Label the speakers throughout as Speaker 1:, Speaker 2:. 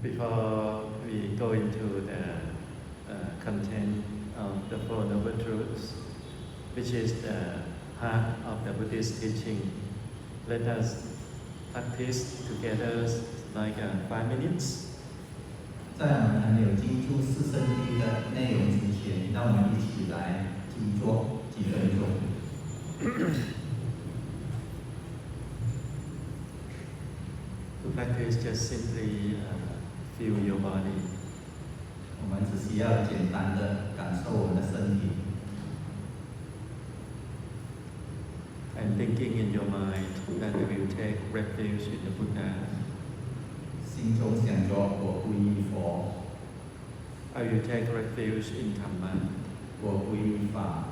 Speaker 1: Before we go into the content of the Four Noble Truths, which is the heart of the Buddhist teaching, let us practice together like 5 minutes.
Speaker 2: 在我们还没有进入四圣谛的内容之前，让我们一起来静坐几分钟。
Speaker 1: To practice, just simply feel your body.
Speaker 2: 我们只需要简单的感受我们的身体。
Speaker 1: And thinking in your mind that you will take refuge in the Buddha.
Speaker 2: 心中想着我皈依佛。
Speaker 1: I will take refuge in Dhamma.
Speaker 2: 我皈依法。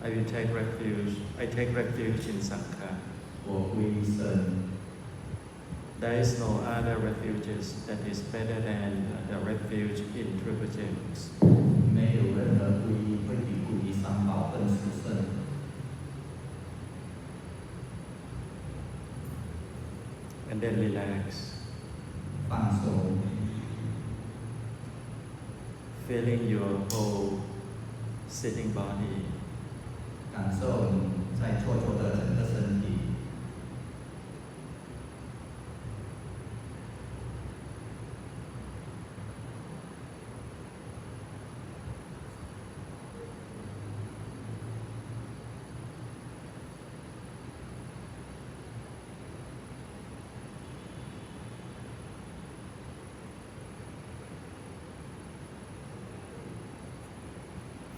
Speaker 1: I take refuge in Sangha.
Speaker 2: 我皈依僧。
Speaker 1: There is no other refuges that is better than the refuge in True Buddhism.
Speaker 2: 没有任何皈依会比皈依三宝更殊胜。
Speaker 1: And then relax.
Speaker 2: 放松。
Speaker 1: Feeling your whole sitting body.
Speaker 2: 感受你在坐着的整个身体。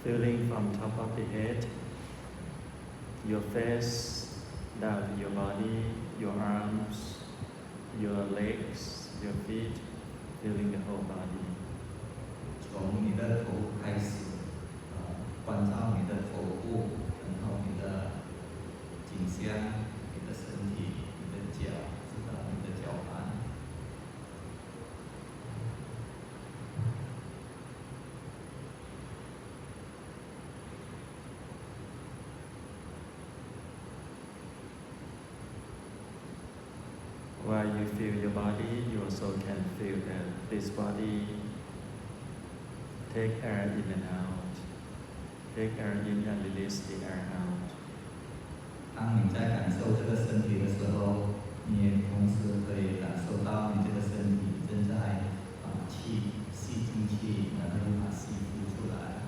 Speaker 1: Feeling from top of the head, your face, down to your body, your arms, your legs, your feet, feeling the whole body.
Speaker 2: 从你的头开始，关照你的头部，然后你的颈项、你的身体、你的脚，直到你的脚板。
Speaker 1: While you feel your body, you also can feel that this body take air in and out. Take air in and release the air out.
Speaker 2: 当你在感受这个身体的时候，你也同时可以感受到你这个身体正在把气吸进去，然后又把气呼出来。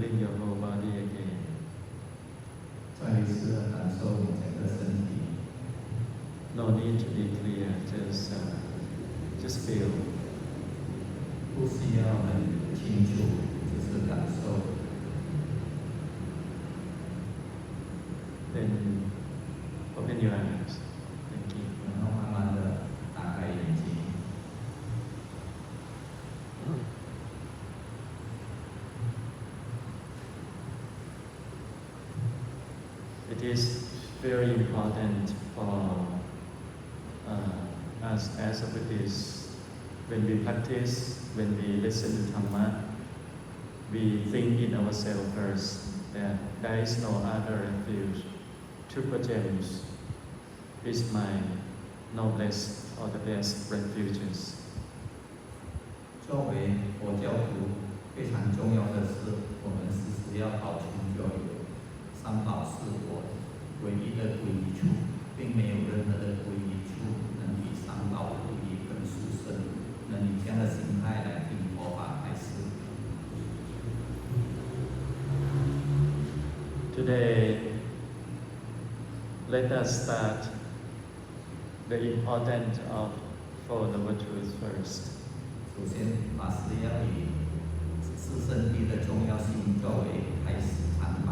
Speaker 1: feeling your whole body again.
Speaker 2: 再一次的感受你整个身体。
Speaker 1: No need to be clear, just feel.
Speaker 2: 不需要很清楚，只是感受。
Speaker 1: Then open your eyes. Thank you.
Speaker 2: 然后慢慢的打开眼睛。
Speaker 1: It is very important for us as a Buddhist, when we practice, when we listen to Dhamma, we think in ourselves first that there is no other refuge. Truth gems is my noblest or the best refuges.
Speaker 2: 作为佛教徒，非常重要的是，我们时时要保存就有三宝是我唯一的皈依处，并没有任何的皈依处能比三宝皈依更殊胜，能以这样的心态来听佛法开示。
Speaker 1: Today, let us start the importance of Four Noble Truths first.
Speaker 2: 首先，法师要以四圣谛的重要性作为开始参拜。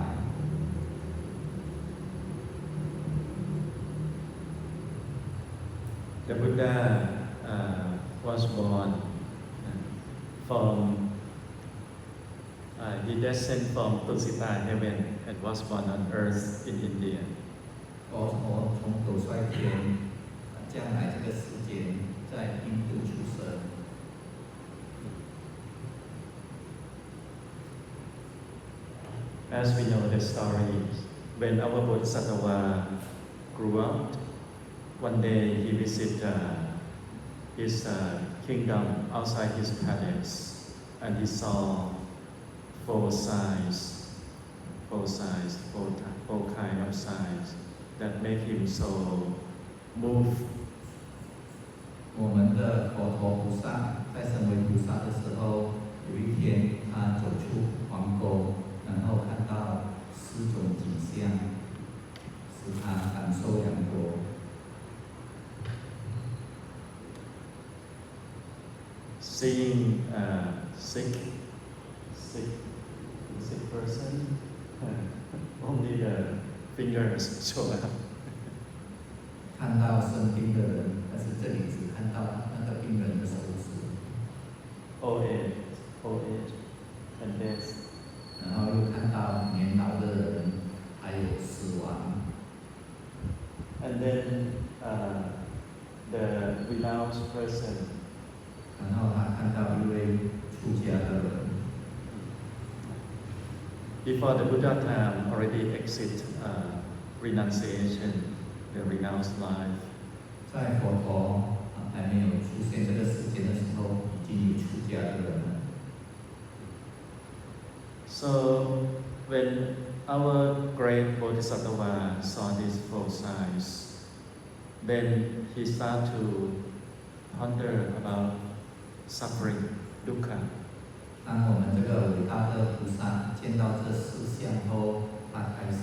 Speaker 1: The Buddha was born from, he descended from Tulsita heaven and was born on earth in India.
Speaker 2: 佛陀从斗率天将来这个世间，在印度出生。
Speaker 1: As we know the story, when our Bodhisattva grew up, one day he visited his kingdom outside his palace, and he saw four kind of signs that make him so moved.
Speaker 2: 我们的佛陀菩萨在成为菩萨的时候，有一天他走出皇宫，然后看到四种景象，使他感受良多。
Speaker 1: Seeing a sick person, only the fingers show up.
Speaker 2: 看到生病的人，但是这里只看到那个病人的手指。
Speaker 1: Old age, and death.
Speaker 2: 然后又看到年老的人，还有死亡。
Speaker 1: And then the renounced person.
Speaker 2: 然后他看到一位出家的人。
Speaker 1: Before the Buddha time, already exit renunciation, the renounced life.
Speaker 2: 在佛陀还没有出现这个世界的时候，已经有出家的人了。
Speaker 1: So when our great Bodhisattva saw these four signs, then he started to ponder about suffering, dukkha.
Speaker 2: 当我们这个伟大的菩萨见到这四项后，他开始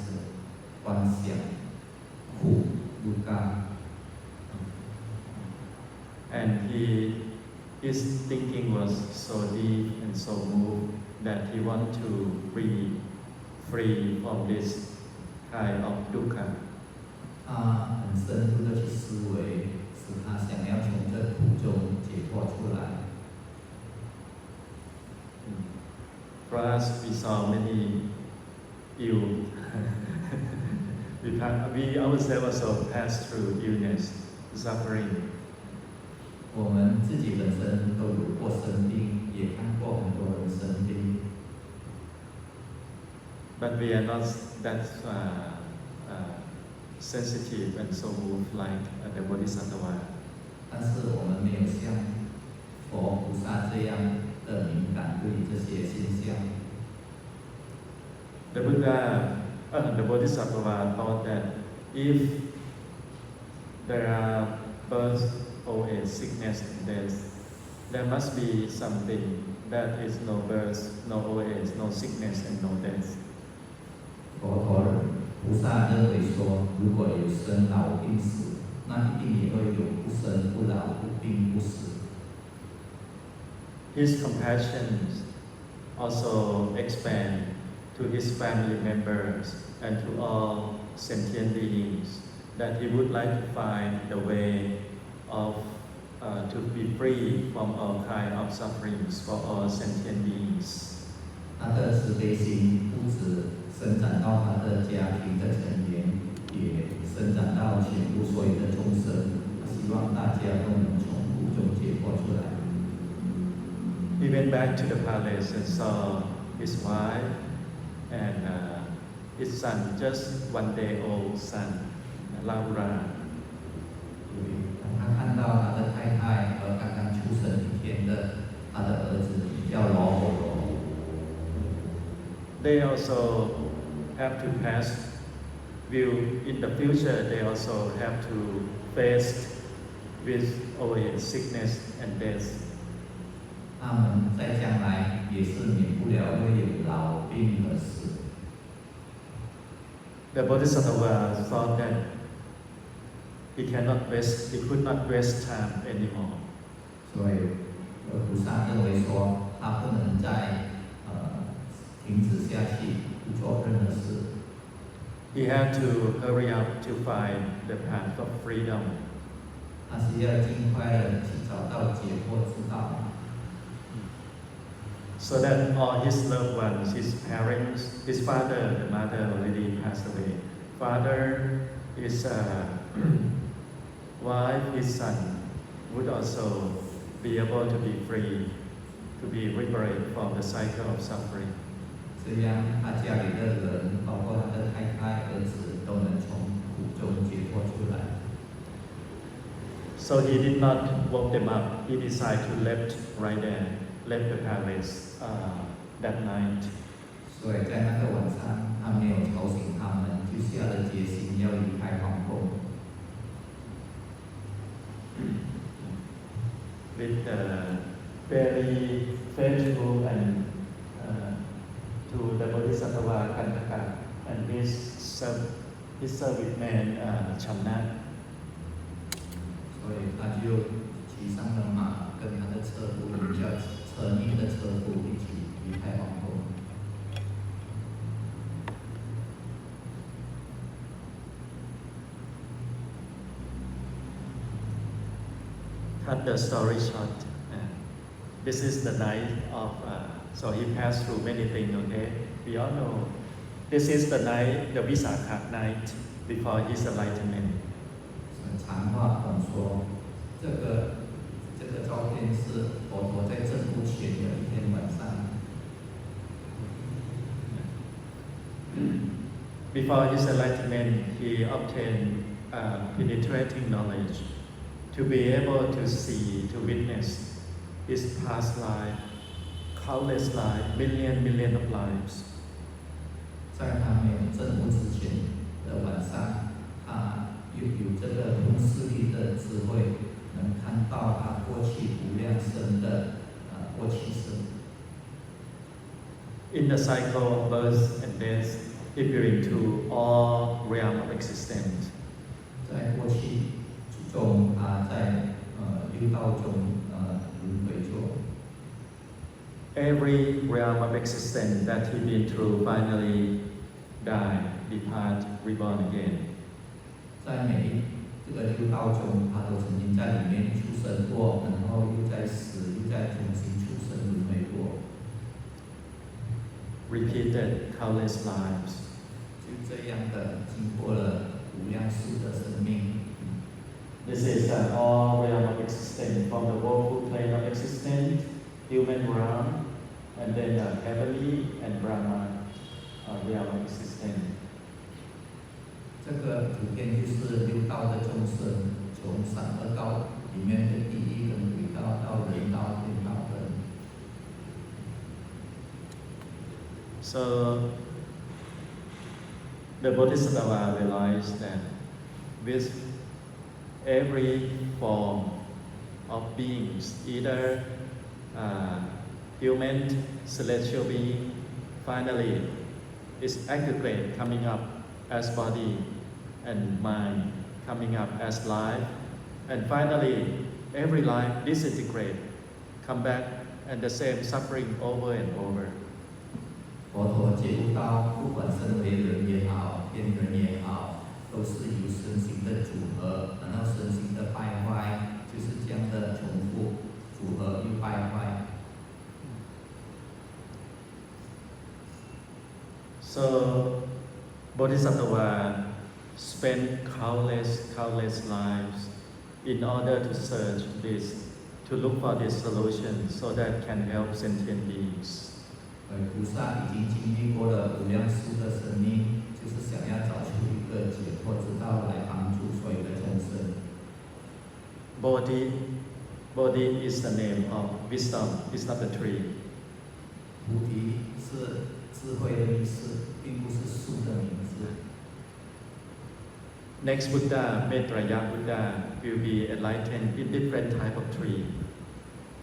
Speaker 2: 观想苦、dukkha。
Speaker 1: And his thinking was so deep and so moved that he wanted to be free from this kind of dukkha.
Speaker 2: 他很深入的去思维，使他想要从这苦中解脱出来。
Speaker 1: For us, we saw many ill. we ourselves also passed through illness, suffering.
Speaker 2: 我们自己本身都有过生病，也看过很多人生病。
Speaker 1: But we are not that sensitive and so moved like the Bodhisattva.
Speaker 2: 但是我们没有像佛菩萨这样的敏感对这些现象。
Speaker 1: The Bodhisattva thought that if there are birth, old age, sickness, and death, there must be something that is no birth, no old age, no sickness, and no death.
Speaker 2: 佛陀菩萨认为说，如果有生老病死，那一定也会有不生不老不病不死。
Speaker 1: His compassion also expand to his family members and to all sentient beings, that he would like to find the way of to be free from all kind of sufferings for all sentient beings.
Speaker 2: 他的慈悲心不止伸展到他的家庭的成员，也伸展到全部所有的众生，希望大家都能从苦中解脱出来。
Speaker 1: He went back to the palace and saw his wife and his son, just 1 day old son, Laura.
Speaker 2: 他看到他的太太和刚刚出生1天的他的儿子叫罗火罗。
Speaker 1: They also have to pass. Will in the future they also have to face with old age, sickness and death.
Speaker 2: 他们在将来也是免不了会有老病和死。
Speaker 1: The Bodhisattva thought that he could not waste time anymore.
Speaker 2: 所以，菩萨认为说，他不能再停止下去，不做任何事。
Speaker 1: He had to hurry up to find the path of freedom.
Speaker 2: 他是要尽快的去找到解脱之道。
Speaker 1: So that all his loved ones, his parents, his father, the mother already passed away. Father, his wife, his son would also be able to be free, to be liberated from the cycle of suffering.
Speaker 2: 这样，他家里的人，包括他的太太、儿子，都能从苦中解脱出来。
Speaker 1: So he did not woke them up. He decided to left right there, left the palace that night.
Speaker 2: 所以在那个晚上，他没有吵醒他们，就下了决心要离开皇宫。
Speaker 1: With very faithful and to the Bodhisattva Kantaka and his serviceman Chamna.
Speaker 2: 所以他就骑上了马，跟他的车夫，叫车尼的车夫一起离开皇宫。
Speaker 1: Cut the story short. This is the night of. So he passed through many things. Okay, we all know. This is the night, the Visakha night before his enlightenment.
Speaker 2: 长话短说，这个照片是佛陀在证悟前的一天晚上。
Speaker 1: Before his enlightenment, he obtained penetrating knowledge to be able to see, to witness his past life, countless life, million of lives.
Speaker 2: 在他没有证悟之前的晚上，他有这个通视力的智慧，能看到他过去无量生的过去生。
Speaker 1: In the cycle of birth and death, appearing to all realm of existence.
Speaker 2: 在过去中，他在六道中轮回中。
Speaker 1: Every realm of existence that he been through finally die, depart, reborn again.
Speaker 2: 在每这个六道中，他都曾经在里面出生过，然后又在死，又在重新出生轮回过。
Speaker 1: Repeated countless lives.
Speaker 2: 就这样的经过了无量数的生命。
Speaker 1: This is all realm of existence, from the woeful plane of existence, human realm, and then heavenly and Brahma realm of existence.
Speaker 2: 这个图片就是六道的众生，从三恶道里面的地狱跟鬼道到人道、天道的。
Speaker 1: So the Bodhisattva realized that with every form of beings, either human celestial being finally is aggregate coming up as body and mind coming up as life, and finally every life disintegrate, come back, and the same suffering over and over.
Speaker 2: 佛陀觉悟到，不管身为人也好，变人也好，都是由身心的组合，然后身心的败坏，就是这样的重复，组合又败坏。
Speaker 1: So, Bodhisattva spent countless lives in order to search this, to look for this solution so that can help sentient beings.
Speaker 2: 菩萨已经经历过了无量数的生命，就是想要找出一个解脱之道来帮助所有的众生。
Speaker 1: Bodhi is the name of wisdom, it's not a tree.
Speaker 2: 菩提是智慧的意思，并不是树的名字。
Speaker 1: Next Buddha, Maitreya Buddha, will be enlightened in different type of tree.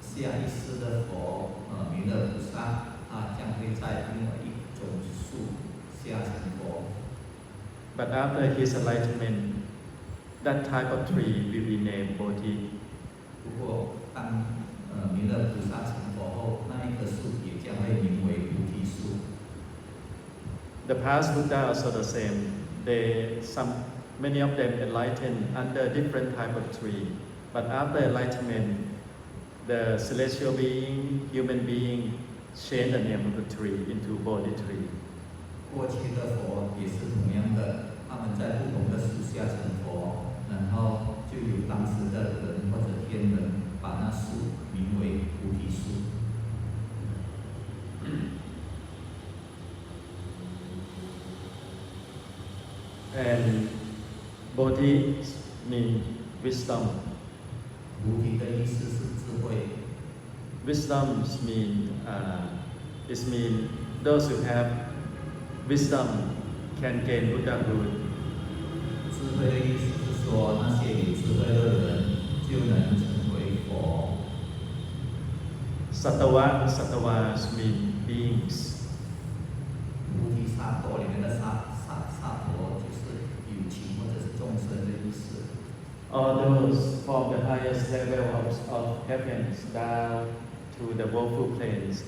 Speaker 2: 下一世的佛，弥勒菩萨，他将会在另外一种树下成佛。
Speaker 1: But after his enlightenment, that type of tree will be named Bodhi.
Speaker 2: 不过，当弥勒菩萨成佛后，那一棵树也将会名为菩提树。
Speaker 1: The past Buddha also the same. Many of them enlightened under different type of tree. But after enlightenment, the celestial being, human being, change the name of the tree into Bodhi tree.
Speaker 2: 过去的佛也是同样的，他们在不同的树下成佛，然后就有当时的人或者天人把那树名为菩提树。
Speaker 1: And Bodhi means wisdom.
Speaker 2: 菩提的意思是智慧。
Speaker 1: Wisdom mean those who have wisdom can gain Buddhahood.
Speaker 2: 智慧的意思是说，那些有智慧的人就能成为佛。
Speaker 1: Sattvas mean beings.
Speaker 2: 菩提萨埵里面的萨埵就是有情或者是众生的意思。
Speaker 1: All those from the highest level of heavens down to the woeful plains,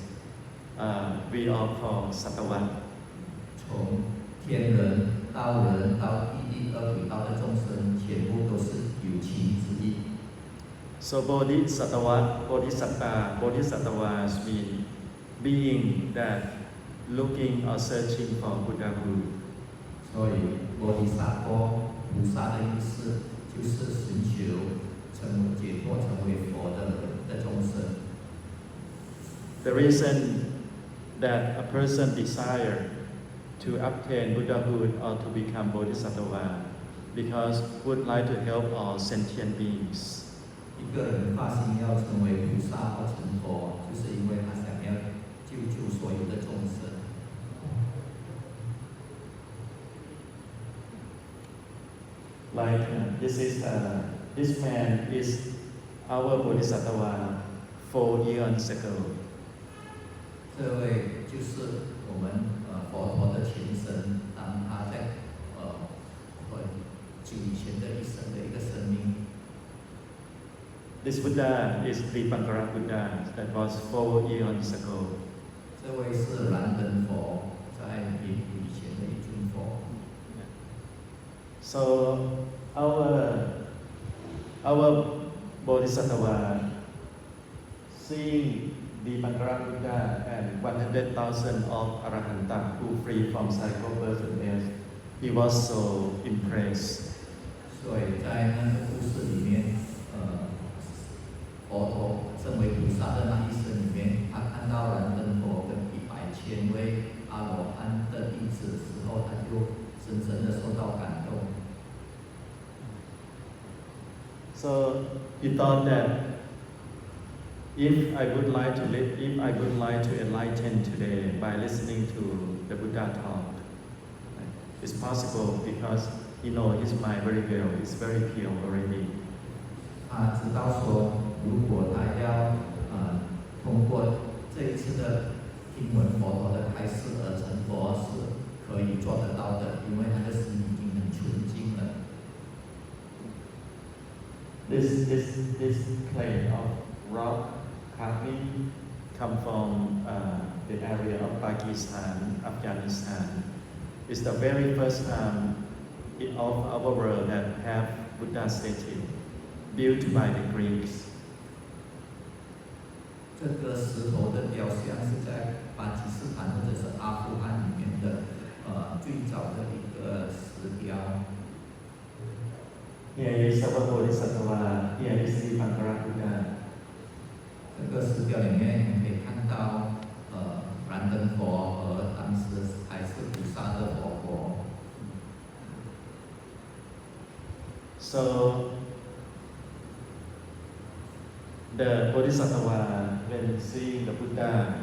Speaker 1: we all call Sattva.
Speaker 2: 从天人到人到地狱恶鬼道的众生，全部都是有情之意。
Speaker 1: So Bodhisattvas mean being that looking or searching for Buddhahood.
Speaker 2: 所以菩提萨埵菩萨的意思就是寻求成为解脱、成为佛的众生。
Speaker 1: The reason that a person desire to obtain Buddhahood or to become Bodhisattva, because would like to help all sentient beings.
Speaker 2: 一个人发心要成为菩萨或成佛，就是因为他想要救助所有的众生。
Speaker 1: Like this man is our Bodhisattva 4 years ago.
Speaker 2: 这位就是我们佛陀的前身，当他在很久以前的一生的一个生命。
Speaker 1: This Buddha is Dipankara Buddha that was 4 years ago.
Speaker 2: 这位是燃灯佛，在以前的一尊佛。
Speaker 1: So our Bodhisattva seeing Dipankara Buddha and 100,000 of Arahanta who free from cycle birth and death, he was so impressed.
Speaker 2: 所以在那个故事里面，佛陀身为菩萨的那一生里面，他看到燃灯佛跟100,000位阿罗汉的弟子的时候，他就深深的受到感动。
Speaker 1: So he thought that if I would like to enlighten today by listening to the Buddha talk, it's possible because he knows his mind very well, it's very pure already.
Speaker 2: 他知道说，如果他要通过这一次的听闻佛陀的开示而成佛是可以做得到的，因为他的心已经很纯净了。
Speaker 1: This clay of rock carving come from the area of Pakistan, Afghanistan. It's the very first time of our world that have Buddha statue built by the Greeks.
Speaker 2: 这个石头的雕像是在巴基斯坦或者是阿富汗里面的最早的一个石雕。
Speaker 1: Here is our Bodhisattva. Here is the Pankara Buddha.
Speaker 2: 这个石雕里面你可以看到燃灯佛和当时还是菩萨的佛陀。
Speaker 1: So the Bodhisattva, when seeing the Buddha,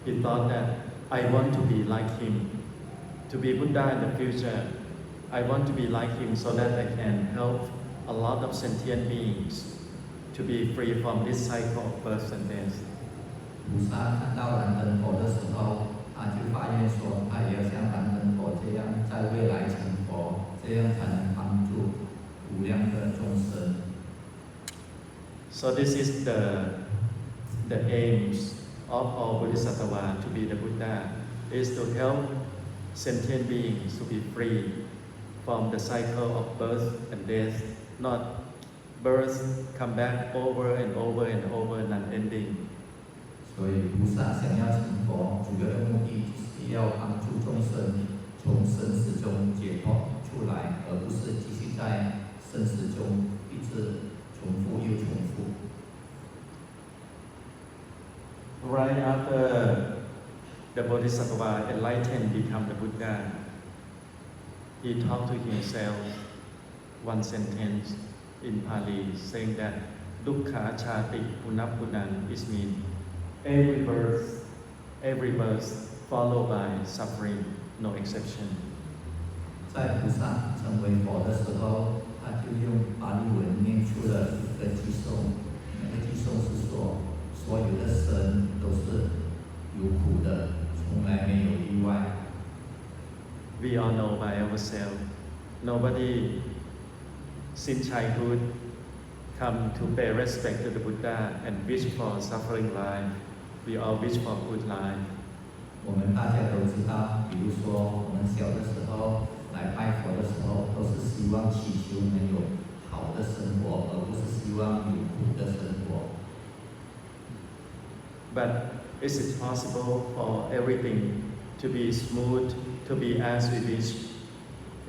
Speaker 1: he thought that I want to be like him. To be Buddha in the future, I want to be like him so that I can help a lot of sentient beings to be free from this cycle of birth and death.
Speaker 2: 菩萨看到燃灯佛的时候，他就发愿说，他也要像燃灯佛这样，在未来成佛，这样才能帮助无量的众生。
Speaker 1: So this is the aims of all Bodhisattva to be the Buddha, is to help sentient beings to be free from the cycle of birth and death, not birth come back over and over and over and unending.
Speaker 2: 所以菩萨想要成佛，主要的目的就是要帮助众生从生死中解脱出来，而不是继续在生死中一直重复又重复。
Speaker 1: Right after the Bodhisattva enlightened, become the Buddha, he talked to himself one sentence in Pali saying that Dukkha Chati Punapunan is mean every birth followed by suffering, no exception.
Speaker 2: 在菩萨成为佛的时候，他就用巴利文念出了一个偈颂，那个偈颂是说，所有的生都是有苦的，从来没有例外。
Speaker 1: We all know by ourselves, nobody since childhood come to pay respect to the Buddha and wish for suffering life. We all wish for good life.
Speaker 2: 我们大家都知道，比如说我们小的时候来拜佛的时候，都是希望祈求能有好的生活，而不是希望有苦的生活。
Speaker 1: But is it possible for everything to be smooth, to be as we wish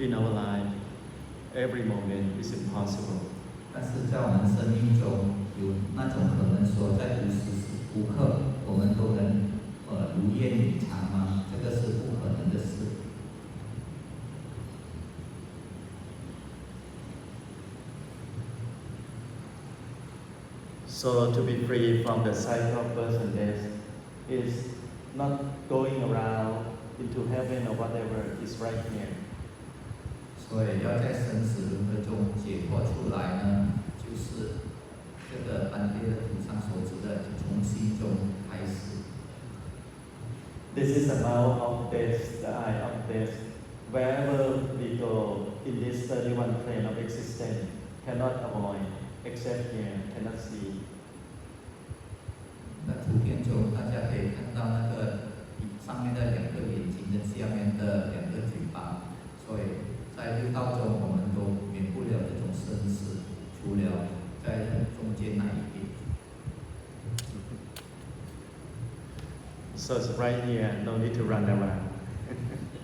Speaker 1: in our life? Every moment is impossible.
Speaker 2: 但是在我们生命中有那种可能说，在无时无刻我们都能如愿以偿吗？这个是不可能的事。
Speaker 1: So to be free from the cycle of birth and death is not going around into heaven or whatever, it's right here.
Speaker 2: 所以要在生死轮回中解脱出来呢，就是这个班列的图上所指的，从心中开始。
Speaker 1: This is the mouth of death, the eye of death. Wherever we go in this 31 plane of existence, cannot avoid, except here, cannot see.
Speaker 2: 那图片中大家可以看到那个上面的两个眼睛跟下面的两个嘴巴，所以在六道中我们都免不了这种生死，除了在中间那一边。
Speaker 1: So it's right here, no need to run around.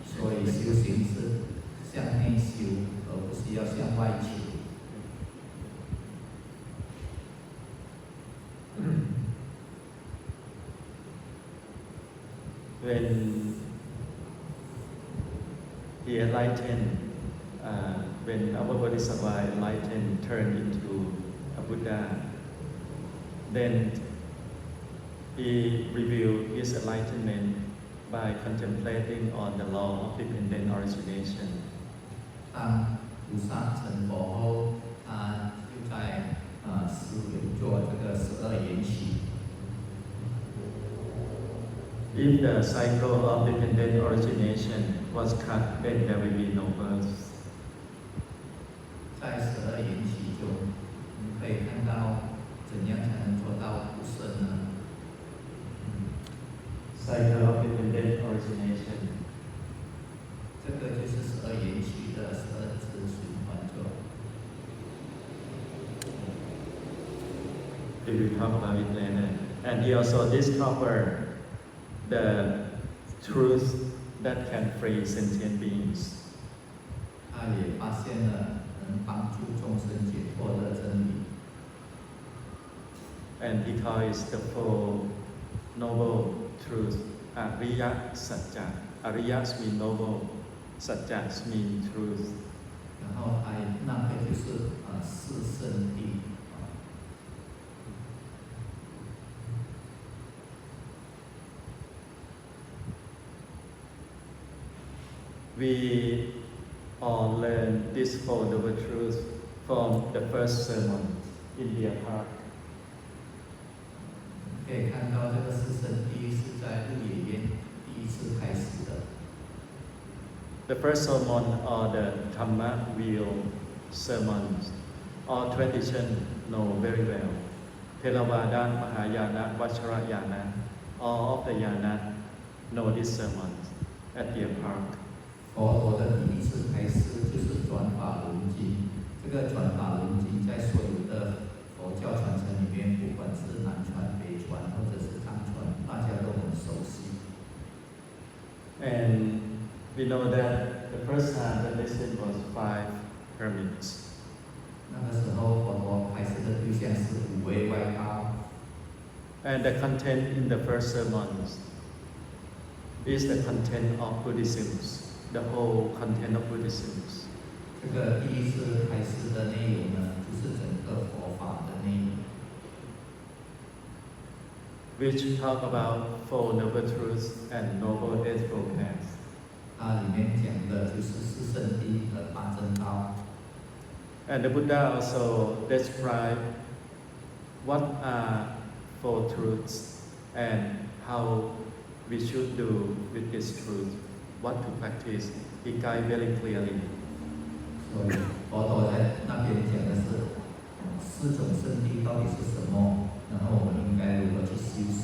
Speaker 2: 所以修行是向内修，而不是要向外求。
Speaker 1: When he enlightened, when our Bodhisattva enlightened, turned into a Buddha, then he revealed his enlightenment by contemplating on the law of dependent origination.
Speaker 2: 当菩萨成佛后，他就在思维做这个12缘起。
Speaker 1: If the cycle of dependent origination was cut, then there will be no birth.
Speaker 2: 在12缘起中，你可以看到怎样才能做到不生呢？
Speaker 1: Cycle of dependent origination.
Speaker 2: 这个就是12缘起的12次循环中。
Speaker 1: We will talk about it later. And he also discovered the truth that can free sentient beings.
Speaker 2: 他也发现了能帮助众生解脱的真理。
Speaker 1: And he calls it the Four Noble Truths. Ariya Satya. Ariya means noble. Satya means truth.
Speaker 2: 然后那个就是四圣谛。
Speaker 1: We all learn this Four Noble Truths from the first sermon in the park.
Speaker 2: 可以看到这个四圣谛是在鹿野苑第一次开始的。
Speaker 1: The first sermon or the Dhamma wheel sermons, all tradition know very well. Theravada, Mahayana, Vajrayana, all of the yana know these sermons at the park.
Speaker 2: 佛陀的第一次开始就是转法轮经，这个转法轮经在所有的佛教传承里面，不管是南传、北传或者是藏传，大家都很熟悉。
Speaker 1: And we know that the first time that listened was 5 hermits.
Speaker 2: 那个时候，佛陀开始的对象是5位外道。
Speaker 1: And the content in the first sermons is the content of Buddhism, the whole content of Buddhism.
Speaker 2: 这个第一次开始的内容呢，就是整个佛法的内容。
Speaker 1: Which talk about Four Noble Truths and Noble Eightfold Paths.
Speaker 2: 它里面讲的就是四圣谛和八正道。
Speaker 1: And the Buddha also described what are Four Truths and how we should do with this truth, what to practice. He guide very clearly.
Speaker 2: 所以佛陀在那边讲的是4种圣谛到底是什么，然后我们应该如何去修习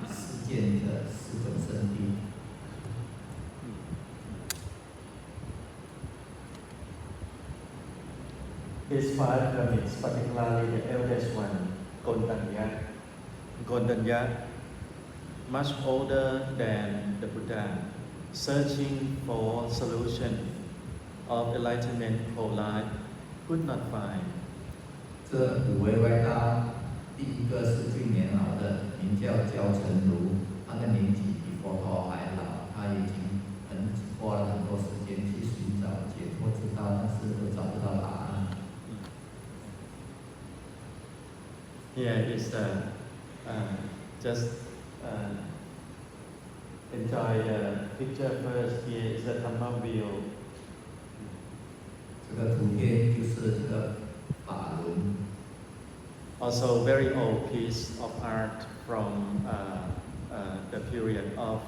Speaker 2: 实践这4种圣谛。
Speaker 1: These 5 hermits, particularly the eldest one, Gondanya, much older than the Buddha, searching for solution of enlightenment for life, could not find.
Speaker 2: 这5位外道，第一个是最年老的，名叫焦成如，他的年纪比佛陀还老，他已经花了很多时间去寻找解脱之道，但是都找不到答案。
Speaker 1: Here is just enjoy the picture first. Here is the Dhamma wheel.
Speaker 2: 这个图片就是这个法轮。
Speaker 1: Also, very old piece of art from the period of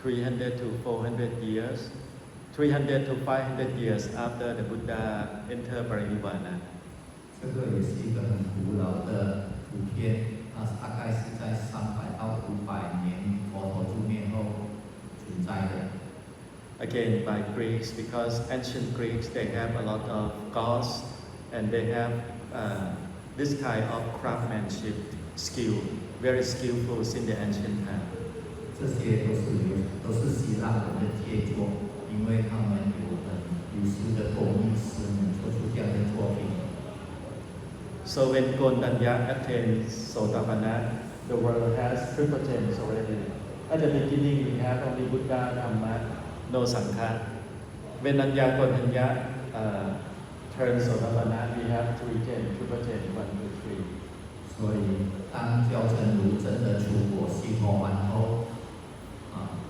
Speaker 1: 300 to 400 years, 300 to 500 years after the Buddha entered Parinirvana.
Speaker 2: 这个也是一个很古老的图片，它大概是在300到500年佛陀出面后存在的。
Speaker 1: Again, by Greeks, because ancient Greeks they have a lot of gods and they have this kind of craftsmanship skill, very skillful in the ancient time.
Speaker 2: 这些都是希腊人的杰作，因为他们有很优秀的工艺师能做出这样的作品。
Speaker 1: So when Gondanya attains Sotapanna, the world has triple gems already. At the beginning, we have only Buddha, Dhamma, no Sangha. When Gondanya turns Sotapanna, we have 3 gems, triple gems, 1, 2, 3.
Speaker 2: 所以，当焦成如真的出果西陀完后，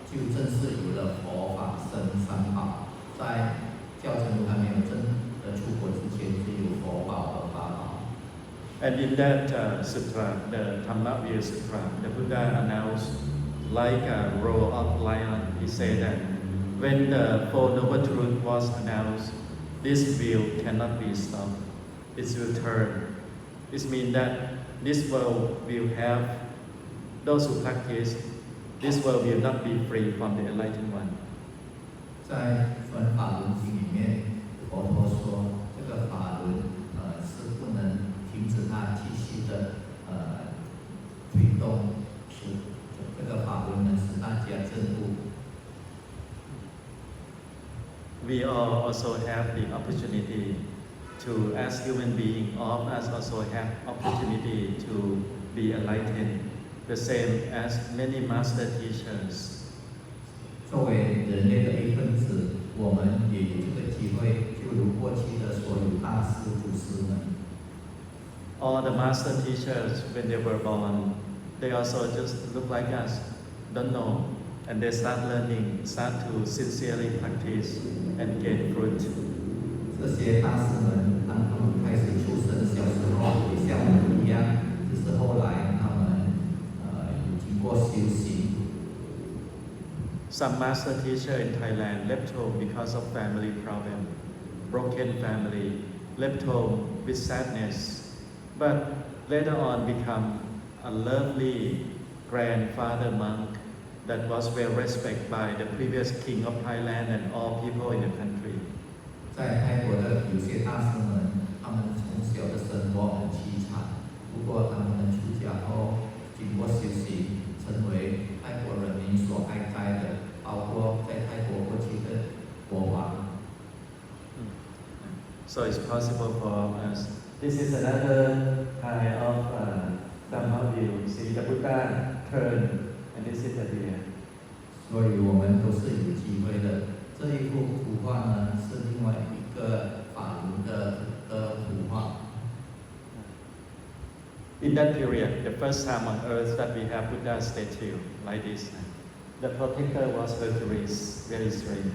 Speaker 2: 就正式有了佛法僧三宝。在焦成如还没有真的出果之前，只有佛宝和法宝。
Speaker 1: And in that sutra, the Dhamma Sutra, the Buddha announced like a roar of lion. He said that when the Four Noble Truth was announced, this wheel cannot be stopped. It will turn. It means that this world will have those who practice. This world will not be free from the enlightened one.
Speaker 2: 在传法轮经里面，佛陀说，这个法轮是不能停止它继续的推动，使这个法轮能使大家证悟。
Speaker 1: We all also have the opportunity to, as human beings, all of us also have opportunity to be enlightened, the same as many master teachers.
Speaker 2: 作为人类的一份子，我们也有这个机会，就如过去的所有大师祖师们。
Speaker 1: All the master teachers, when they were born, they also just look like us, don't know, and they start learning, start to sincerely practice and gain fruit.
Speaker 2: 这些大师们，当他们开始出生，小时候也像我们一样，只是后来他们有经过修行。
Speaker 1: Some master teacher in Thailand left home because of family problem, broken family, left home with sadness, but later on become a lovely grandfather monk that was well respected by the previous king of Thailand and all people in the country.
Speaker 2: 在泰国的有些大师们，他们从小的生活很凄惨，不过他们出家后，经过修行，成为泰国人民所爱戴的，包括在泰国过去的国王。
Speaker 1: So it's possible for us. This is another kind of Dhamma view. See, the Buddha turned, and this is the deer.
Speaker 2: 所以我们都是有机会的。这一幅图画呢，是另外一个法轮的图画。
Speaker 1: In that period, the first time on earth that we have Buddha statue like this, the protector was Hercules, very strange.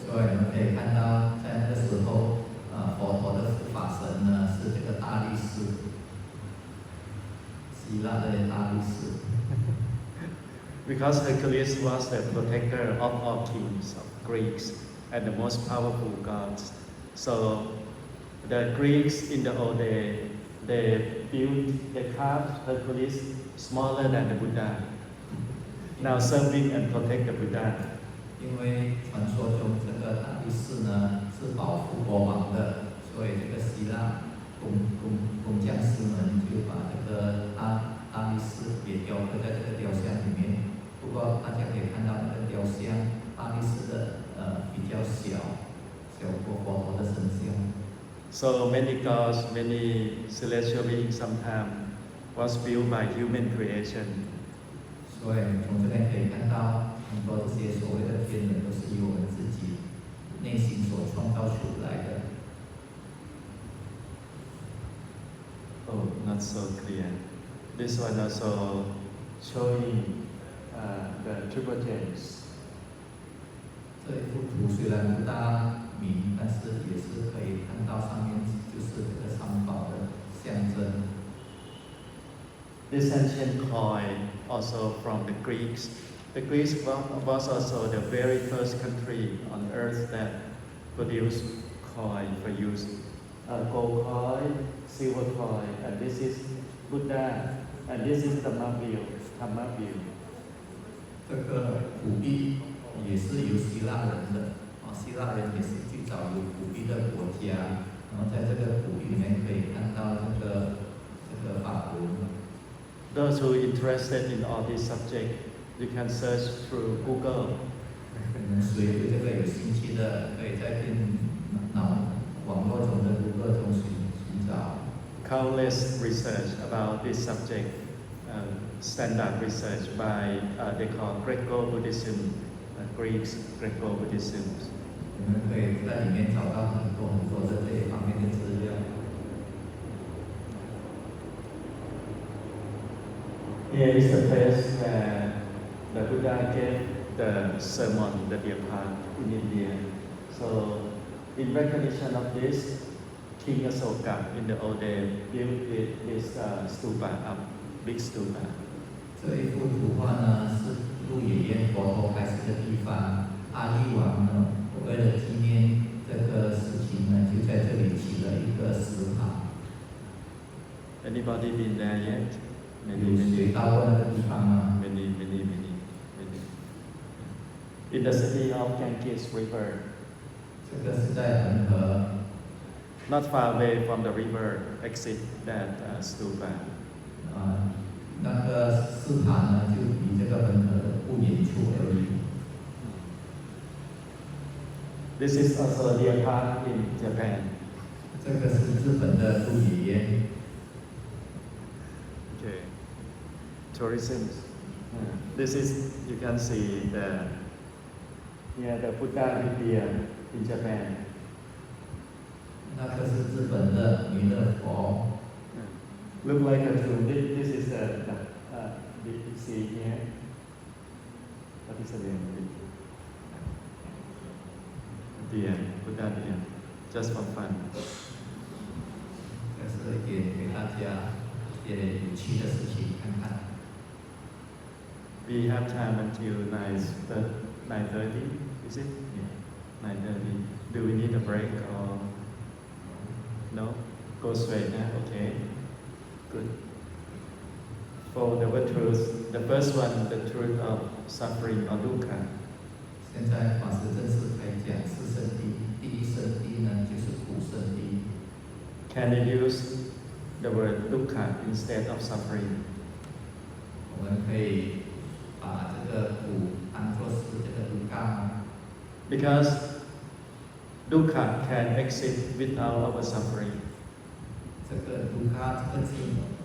Speaker 2: 所以我们可以看到，在那个时候，佛陀的护法神呢是这个大力士，希腊的大力士。
Speaker 1: Because Hercules was the protector of all kings of Greeks and the most powerful gods. So the Greeks in the old day, they carved Hercules smaller than the Buddha. Now serving and protect the Buddha.
Speaker 2: 因为传说中这个大力士呢是保护国王的，所以这个希腊工匠师们就把这个大力士也雕刻在这个雕像里面。不过大家可以看到那个雕像，大力士的比较小过佛陀的神像。
Speaker 1: So many gods, many celestial beings sometimes was built by human creation.
Speaker 2: 所以从这边可以看到，很多这些所谓的天人都是由我们自己内心所创造出来的。
Speaker 1: Oh, not so clear. This one also showing the triple gems.
Speaker 2: 这一幅图虽然不大明，但是也是可以看到上面就是这个三宝的象征。
Speaker 1: This ancient coin also from the Greeks. The Greeks was also the very first country on earth that produced coin for use. Gold coin, silver coin, and this is Buddha, and this is Dhamma view.
Speaker 2: 这个古币也是由希腊人的，希腊人也是最早有古币的国家。然后在这个古币里面可以看到这个法轮。
Speaker 1: Those who are interested in all these subjects, you can search through Google.
Speaker 2: 谁对这个有兴趣的，可以在网络中的 Google 中寻找。
Speaker 1: Countless research about this subject, standard research by they call Greco-Buddhism, Greeks Greco-Buddhism.
Speaker 2: 你们可以在里面找到很多的这一方面的资料。
Speaker 1: Here is the place where the Buddha gave the sermon, the Dhyapad in India. So, in recognition of this, King Asoka in the old day built this stupa up, big stupa.
Speaker 2: 这一幅图画呢是鹿野苑佛头开始的地方。阿育王呢，为了纪念这个事情呢，就在这里起了一个石塔。
Speaker 1: Anybody been there yet?
Speaker 2: 有谁到过那个地方吗？
Speaker 1: Many. In the city of Ganges River,
Speaker 2: 这个是在恒河，
Speaker 1: not far away from the river, exit that stupa.
Speaker 2: 那个寺塔呢，就离这个恒河的不远处而已。
Speaker 1: This is also a deer park in Japan.
Speaker 2: 这个是日本的鹿野苑。
Speaker 1: Okay. Tourism. This is, you can see the Buddha Vidya in Japan.
Speaker 2: 那个是日本的弥勒佛。
Speaker 1: Look like a tomb. This is the see here. What is the name? Deer, Buddha Deer. Just for fun.
Speaker 2: 这是给大家有趣的事情看看。
Speaker 1: We have time until 9:30. Is it? Yeah. 9:30. Do we need a break or no? Go straight, okay. Good. For the truth, the first one, the truth of suffering or dukkha.
Speaker 2: 现在法师正式开讲四圣谛，第一圣谛呢就是苦圣谛。
Speaker 1: Can you use the word dukkha instead of suffering?
Speaker 2: 我们可以把这个苦当作是这个毒伽吗？
Speaker 1: Because dukkha can exist without our suffering.
Speaker 2: 这个毒伽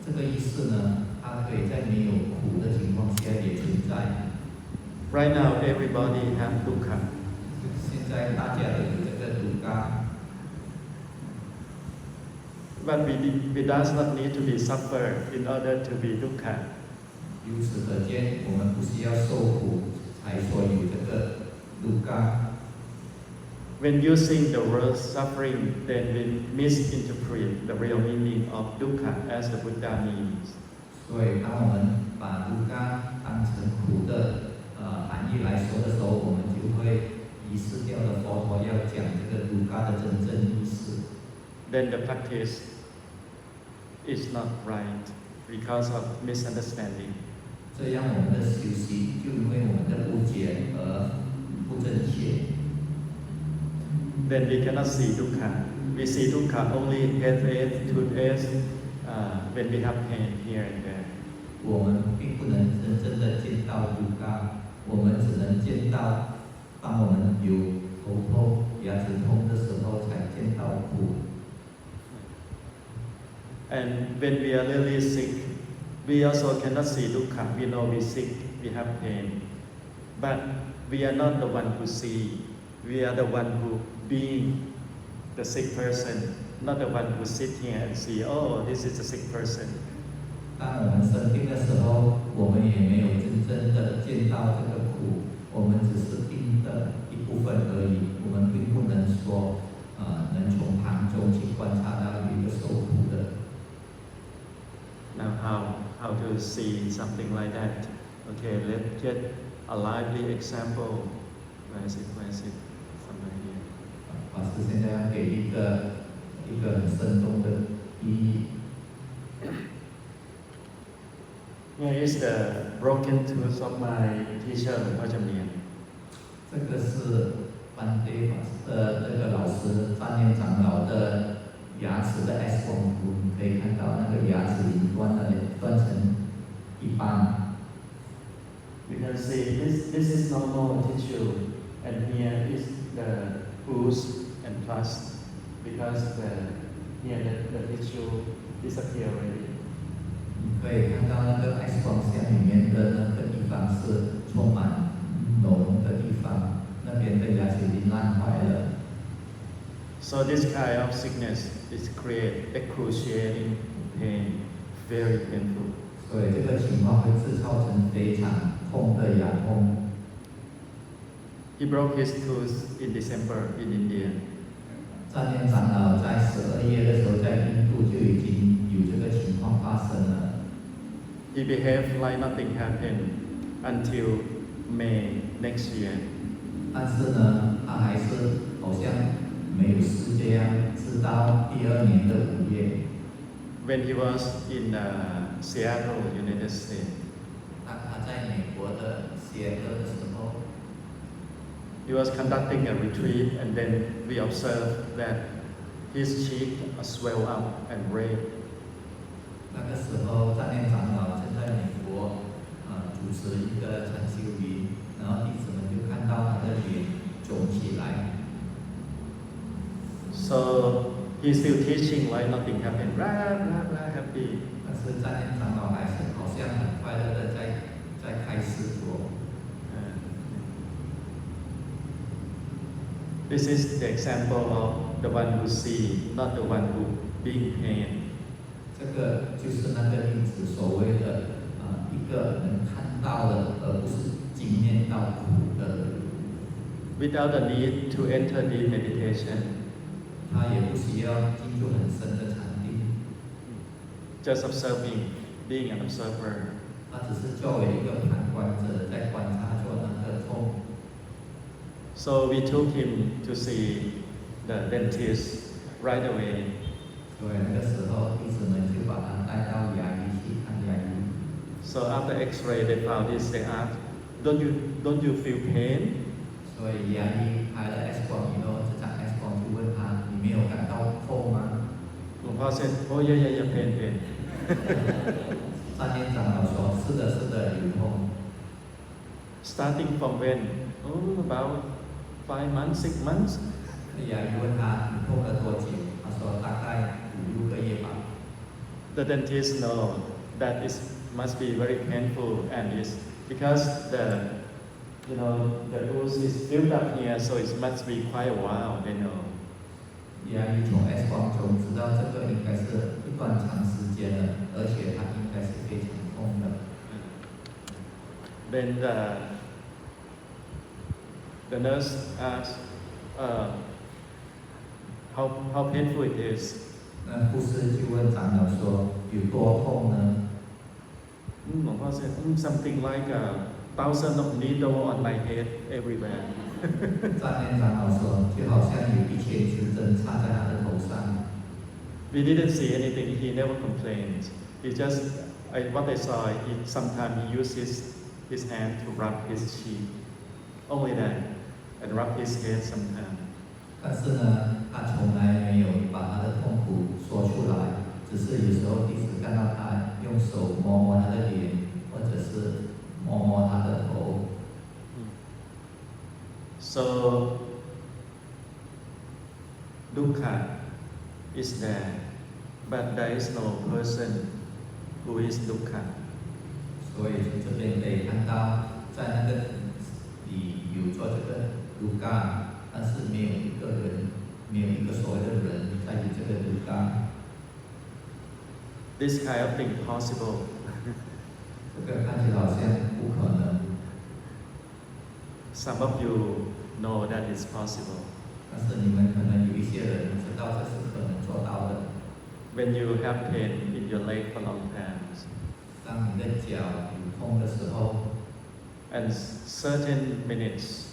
Speaker 2: 这个意思呢，它可以在没有苦的情况下也存在。
Speaker 1: Right now, everybody have dukkha.
Speaker 2: 现在大家都有这个毒伽。
Speaker 1: But we does not need to be suffer in order to be dukkha.
Speaker 2: 由此可见，我们不需要受苦才说有这个毒伽。
Speaker 1: When using the word suffering, then we misinterpret the real meaning of dukkha as the Buddha means.
Speaker 2: 所以，当我们把毒伽当成苦的含义来说的时候，我们就会遗失掉了佛陀要讲这个毒伽的真正意思。
Speaker 1: Then the practice is not right because of misunderstanding.
Speaker 2: 这样我们的修习就因为我们的误解而不正确。
Speaker 1: Then we cannot see dukkha. We see dukkha only headache, toothache, when we have pain here and there.
Speaker 2: 我们并不能真正的见到毒伽，我们只能见到当我们有头痛、牙齿痛的时候才见到苦。
Speaker 1: And when we are really sick, we also cannot see dukkha. We know we're sick, we have pain. But we are not the one who see. We are the one who being the sick person, not the one who sit here and see, oh, this is a sick person.
Speaker 2: 当我们生病的时候，我们也没有真正的见到这个苦，我们只是病的一部分而已。我们并不能说，能从旁中去观察到有一个受苦的。
Speaker 1: Now how to see something like that? Okay, let's get a lively example. Where is it? Somewhere here.
Speaker 2: 法师现在要给一个很生动的意义。
Speaker 1: Here is the broken tooth of my teacher, Pajamian.
Speaker 2: 这个是班对法师这个老师赞念长老的牙齿的 X 光图，你可以看到那个牙齿已经断成一半。
Speaker 1: You can see this is normal tissue, and here is the pus and pus, because here the tissue disappear already.
Speaker 2: 你可以看到那个 X 光像里面的那个地方是充满脓的地方，那边的牙齿已经烂坏了。
Speaker 1: So this kind of sickness is create excruciating pain, very painful.
Speaker 2: 所以这个情况会制造成非常痛的牙痛。
Speaker 1: He broke his tooth in December in India.
Speaker 2: 赞念长老在12月的时候，在印度就已经有这个情况发生了。
Speaker 1: he behaved like nothing happened until May next year.
Speaker 2: 但是呢，他还是好像没有事这样，直到第二年的5月。
Speaker 1: When he was in Seattle, United States,
Speaker 2: 他在美国的西雅图的时候，
Speaker 1: he was conducting a retreat, and then we observed that his cheek swelled up and red.
Speaker 2: 那个时候藏念长老正在美国主持一个禅修营，然后弟子们就看到他的脸肿起来。
Speaker 1: So he's still teaching like nothing happened, blah blah blah, happy.
Speaker 2: 但是藏念长老还是好像很快乐的在开示说。
Speaker 1: This is the example of the one who see, not the one who being pain.
Speaker 2: 这个就是那个例子所谓的一个能看到的，而不是经验到苦的人。
Speaker 1: Without the need to enter deep meditation,
Speaker 2: 他也不需要进入很深的禅定，
Speaker 1: just observing, being an observer.
Speaker 2: 他只是作为一个旁观者在观察着那个痛。
Speaker 1: So we took him to see the dentist right away.
Speaker 2: 所以那个时候，弟子们就把他带到牙医去看牙医。
Speaker 1: So after X-ray, they found this. They asked, "Don't you feel pain?"
Speaker 2: 所以牙医拍了 X 光以后，这张 X 光就问他：“你没有感到痛吗？”
Speaker 1: หลวงพ่อ said, "Oh yeah, yeah, yeah, pain."
Speaker 2: 藏念长老说：“是的，是的，有痛。”
Speaker 1: Starting from when? Oh, about 5 months, 6 months.
Speaker 2: 牙医问他：“你痛了多久？”他说：“大概5、6个月吧。”
Speaker 1: The dentist know that it must be very painful, and it's because the ooze is built up here, so it must be quite a while. They know.
Speaker 2: 牙医从 X 光中知道这个应该是一段长时间了，而且它应该是非常痛的。
Speaker 1: Then the nurse asked, how painful it is.
Speaker 2: 那护士就问长老说：“有多痛呢
Speaker 1: หลวงพ่อ said, something like 1,000 of needle on my head everywhere.
Speaker 2: 藏念长老说：“就好像有1000支针插在他的头上。”
Speaker 1: We didn't see anything. He never complained. He just, what I saw, sometimes he uses his hand to rub his cheek. Only that, and rub his head sometimes.
Speaker 2: 但是呢，他从来没有把他的痛苦说出来，只是有时候弟子看到他用手摸摸他的脸，或者是摸摸他的头。
Speaker 1: So, dukkha is there, but there is no person who is dukkha.
Speaker 2: 所以从这边可以看到，在那个里有做这个卢嘎，但是没有一个人，没有一个所谓的人在于这个卢嘎。
Speaker 1: This kind of thing possible.
Speaker 2: 这个看起来好像不可能，
Speaker 1: Some of you know that it's possible.
Speaker 2: 但是你们可能有一些人知道这是可能做到的。
Speaker 1: When you have pain in your leg for long times,
Speaker 2: 当你的脚有痛的时候，
Speaker 1: and certain minutes,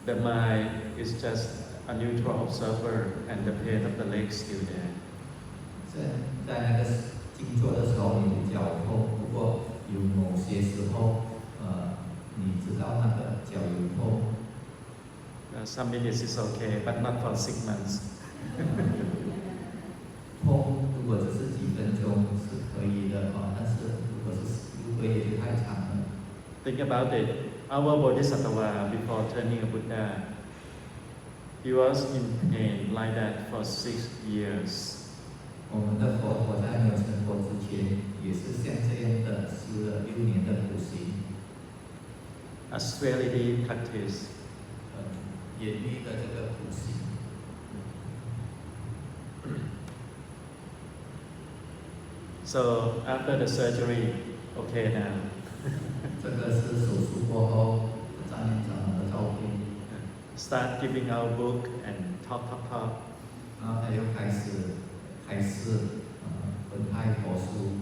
Speaker 1: the mind is just a neutral observer, and the pain of the leg still there.
Speaker 2: 在那个静坐的时候，你的脚痛，不过有某些时候，你知道那个脚有痛。
Speaker 1: Some minutes is okay, but not for 6 months.
Speaker 2: 痛如果只是几分钟是可以的但是如果是6个月就太长了。
Speaker 1: Think about it. Our Bodhisattva, before turning a Buddha, he was in pain like that for 6 years.
Speaker 2: 我们的佛陀在没有成佛之前，也是像这样的修了6年的苦行。
Speaker 1: Austerity practice.
Speaker 2: 严厉的这个苦行。
Speaker 1: So after the surgery, okay now.
Speaker 2: 这个是手术过后张院长的照片。
Speaker 1: Start giving out book and talk.
Speaker 2: 然后他又开始，分派佛书。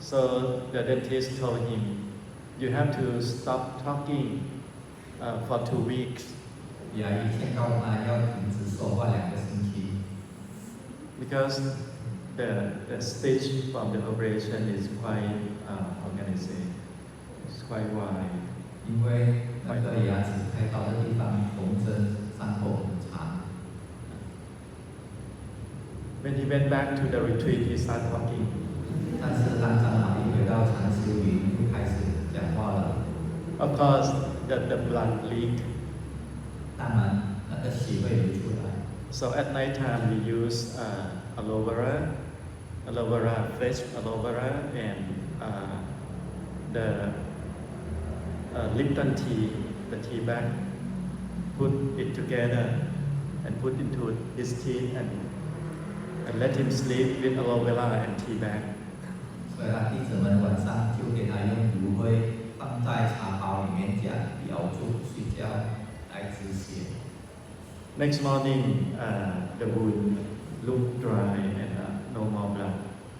Speaker 1: So the dentist told him, you have to stop talking for 2 weeks
Speaker 2: 牙医劝告他要停止说话2个星期，
Speaker 1: because the stage from the operation is quite, how can I say, it's quite wide.
Speaker 2: 因为那个牙齿开刀的地方缝针伤口很长。
Speaker 1: When he went back to the retreat, he started talking.
Speaker 2: 但是当长老一回到禅修营，就开始讲话了。
Speaker 1: Of course, the blood leaked.
Speaker 2: 当然，那个血会流出来。
Speaker 1: So at night time, we use aloe vera, fresh aloe vera, and the Lipton tea, the tea bag, put it together and put into his teeth and let him sleep with aloe vera and tea bag.
Speaker 2: 所以他弟子们晚上就给他用芦荟放在茶包里面夹，咬住睡觉来止血。
Speaker 1: Next morning, the wound looked dry and no more blood.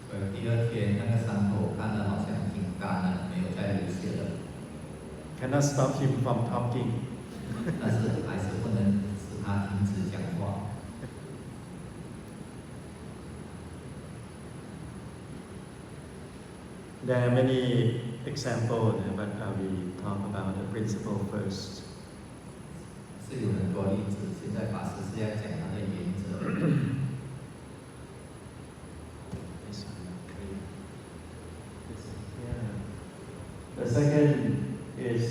Speaker 2: 所以第二天那个伤口看着好像挺干的，没有再流血了。
Speaker 1: Cannot stop him from talking.
Speaker 2: 但是还是不能使他停止讲话。
Speaker 1: There are many examples, but we talk about the principle first.
Speaker 2: 是有很多例子，现在法师是要讲他的原则。
Speaker 1: This one, okay. Yeah. The second is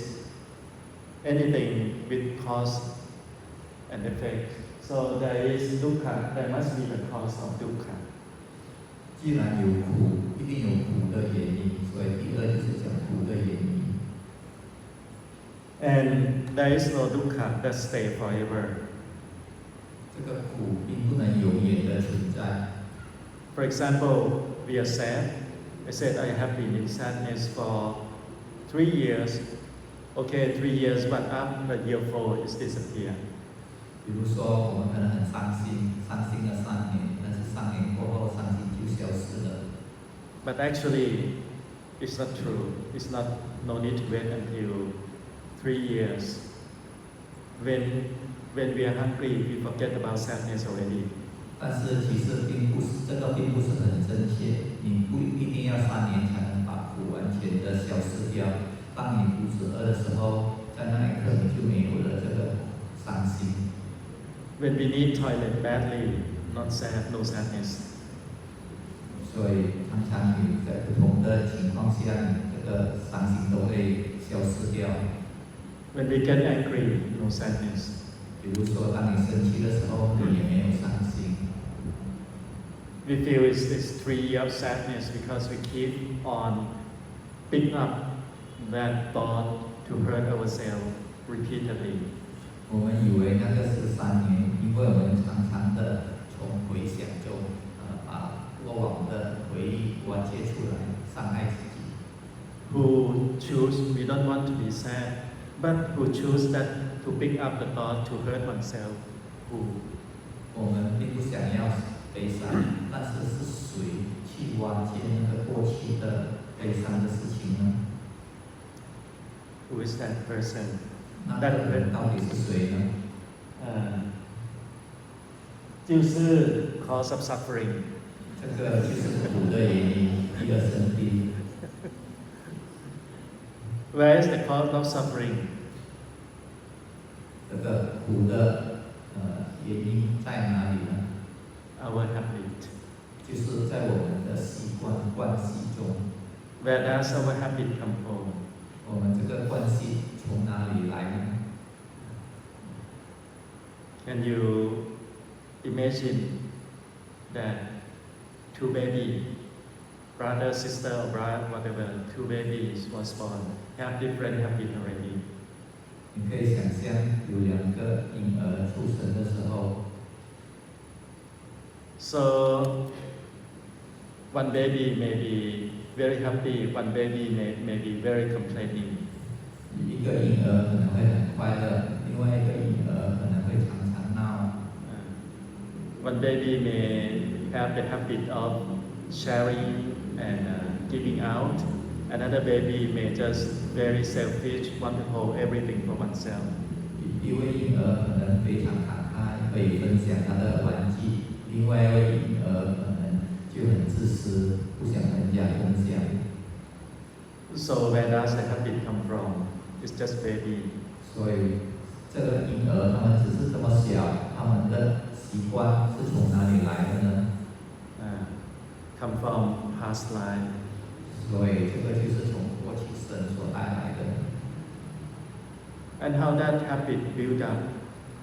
Speaker 1: anything with cause and effect. So there is dukkha, there must be the cause of dukkha.
Speaker 2: 既然有苦，一定有苦的原因，所以第二就是讲苦的原因。
Speaker 1: And there is no dukkha that stay forever.
Speaker 2: 这个苦并不能永远的存在。
Speaker 1: For example, we are sad. I said I have been in sadness for 3 years. Okay, 3 years, but after year 4, it's disappeared.
Speaker 2: 比如说，我们可能很伤心，伤心了3年，但是3年过后，伤心就消失了。
Speaker 1: But actually, it's not true. It's not, no need to wait until 3 years. When we are hungry, we forget about sadness already.
Speaker 2: 但是其实并不是这个，并不是很正确。你不一定要3年才能把苦完全的消失掉。当你肚子饿的时候，在那一刻你就没有了这个伤心。
Speaker 1: When we need toilet badly, not sad, no sadness.
Speaker 2: 所以常常你在不同的情况下，你这个伤心都会消失掉。
Speaker 1: When we get angry, no sadness.
Speaker 2: 比如说，当你生气的时候，你也没有伤心。
Speaker 1: We feel it's 3 years of sadness because we keep on picking up that thought to hurt ourselves repeatedly.
Speaker 2: 我们以为那个是3年，因为我们常常的从回想中，把过往的回忆挖掘出来，伤害自己。
Speaker 1: Who choose, we don't want to be sad, but who choose that to pick up the thought to hurt oneself. Who?
Speaker 2: 我们并不想要悲伤，但是是谁去挖掘那个过去的悲伤的事情呢？
Speaker 1: Who is that person?
Speaker 2: 那个人到底是谁呢？
Speaker 1: 就是 cause of suffering.
Speaker 2: 这个就是苦的原因，第二生病。
Speaker 1: Where is the cause of suffering?
Speaker 2: 这个苦的原因在哪里呢？
Speaker 1: Our habit.
Speaker 2: 就是在我们的习惯关系中。
Speaker 1: Where does our habit come from?
Speaker 2: 我们这个关系从哪里来呢？
Speaker 1: Can you imagine that 2 baby, brother, sister, or brother, whatever, 2 babies was born, have different habit already.
Speaker 2: 你可以想象有2个婴儿出生的时候，
Speaker 1: So one baby may be very happy, one baby may be very complaining.
Speaker 2: 一个婴儿可能会很快乐，另外一个婴儿可能会常常闹。
Speaker 1: One baby may have the habit of sharing and giving out. Another baby may just very selfish, want to hold everything for oneself.
Speaker 2: 一位婴儿可能非常慷慨，可以分享他的玩具；另外一位婴儿可能就很自私，不想跟人家分享。
Speaker 1: So where does the habit come from? It's just baby.
Speaker 2: 所以这个婴儿他们只是这么小，他们的习惯是从哪里来的呢？
Speaker 1: Come from past life.
Speaker 2: 所以这个就是从过去生所带来的。
Speaker 1: And how that habit build up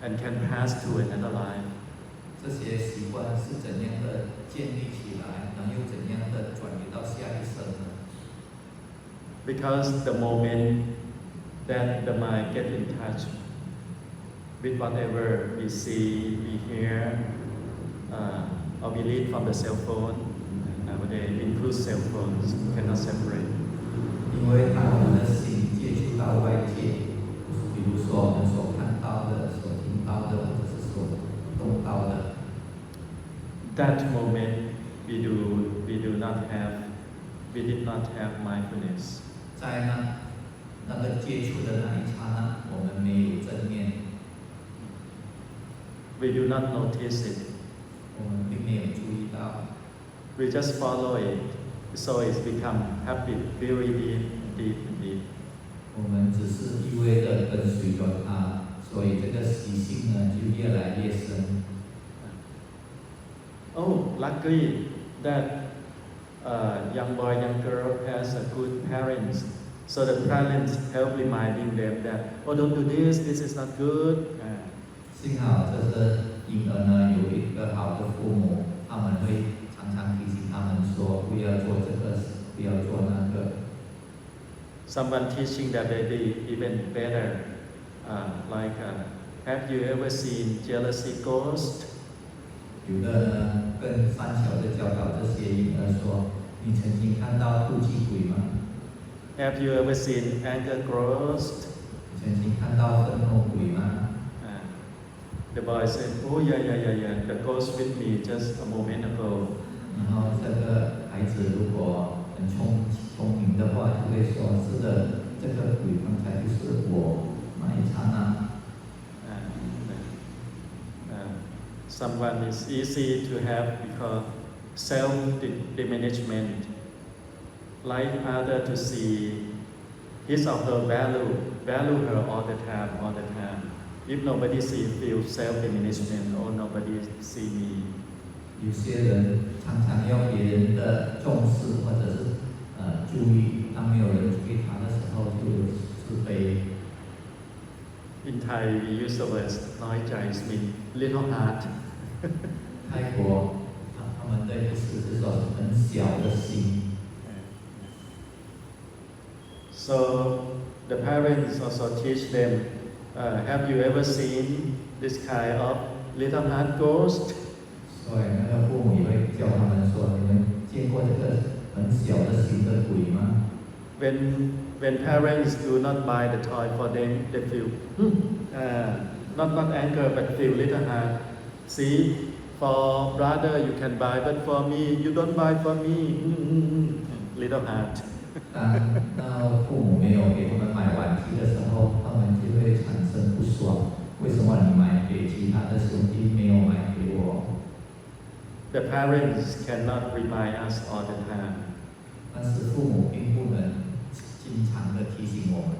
Speaker 1: and can pass to another life.
Speaker 2: 这些习惯是怎样的建立起来，然后又怎样的转移到下一生呢？
Speaker 1: Because the moment that the mind get in touch with whatever we see, we hear, or we read from the cell phone, nowadays include cell phones, cannot separate.
Speaker 2: 因为当我们的心接触到外界，比如说我们所看到的、所听到的，或者是所动到的。
Speaker 1: That moment we did not have mindfulness.
Speaker 2: 在那个接触的那一刹那，我们没有正念，
Speaker 1: We do not notice it.
Speaker 2: 我们并没有注意到，
Speaker 1: We just follow it. So it's become habit very deep.
Speaker 2: 我们只是一味的跟随着它，所以这个习性呢就越来越深。
Speaker 1: Oh, luckily that young boy, young girl has a good parents. So the parents help reminding them that, oh, don't do this, this is not good.
Speaker 2: 幸好这个婴儿呢有一个好的父母，他们会常常提醒他们说不要做这个，不要做那个。
Speaker 1: Someone teaching the baby even better, have you ever seen jealousy ghost?
Speaker 2: 有的呢更善巧的教导这些婴儿说：“你曾经看到妒忌鬼吗？
Speaker 1: Have you ever seen anger ghost?
Speaker 2: 你曾经看到愤怒鬼吗？”
Speaker 1: The boy said, oh yeah, the ghost with me just a moment ago.
Speaker 2: 然后这个孩子如果很聪明的话，就会说：“是的，这个鬼刚才就是我那一刹那。”
Speaker 1: Someone is easy to have because self-diminishment, like other to see his or her value her all the time. If nobody feel self-diminishment or nobody see me.
Speaker 2: 有些人常常要别人的重视或者是注意，当没有人注意他的时候，就有自卑。
Speaker 1: In Thai, we use the word น้อยใจ mean little heart.
Speaker 2: 泰国他们的意思是说很小的心。
Speaker 1: So the parents also teach them, have you ever seen this kind of little heart ghost?
Speaker 2: 所以那个父母也会教他们说：“你们见过这个很小的心的鬼吗？”
Speaker 1: When parents do not buy the toy for them, they feel not anger but feel little heart. See, for brother you can buy, but for me you don't buy for me. Little heart.
Speaker 2: 当父母没有给他们买玩具的时候，他们就会产生不爽。为什么你买给其他的兄弟，没有买给我？
Speaker 1: The parents cannot remind us all the time.
Speaker 2: 但是父母并不能经常的提醒我们。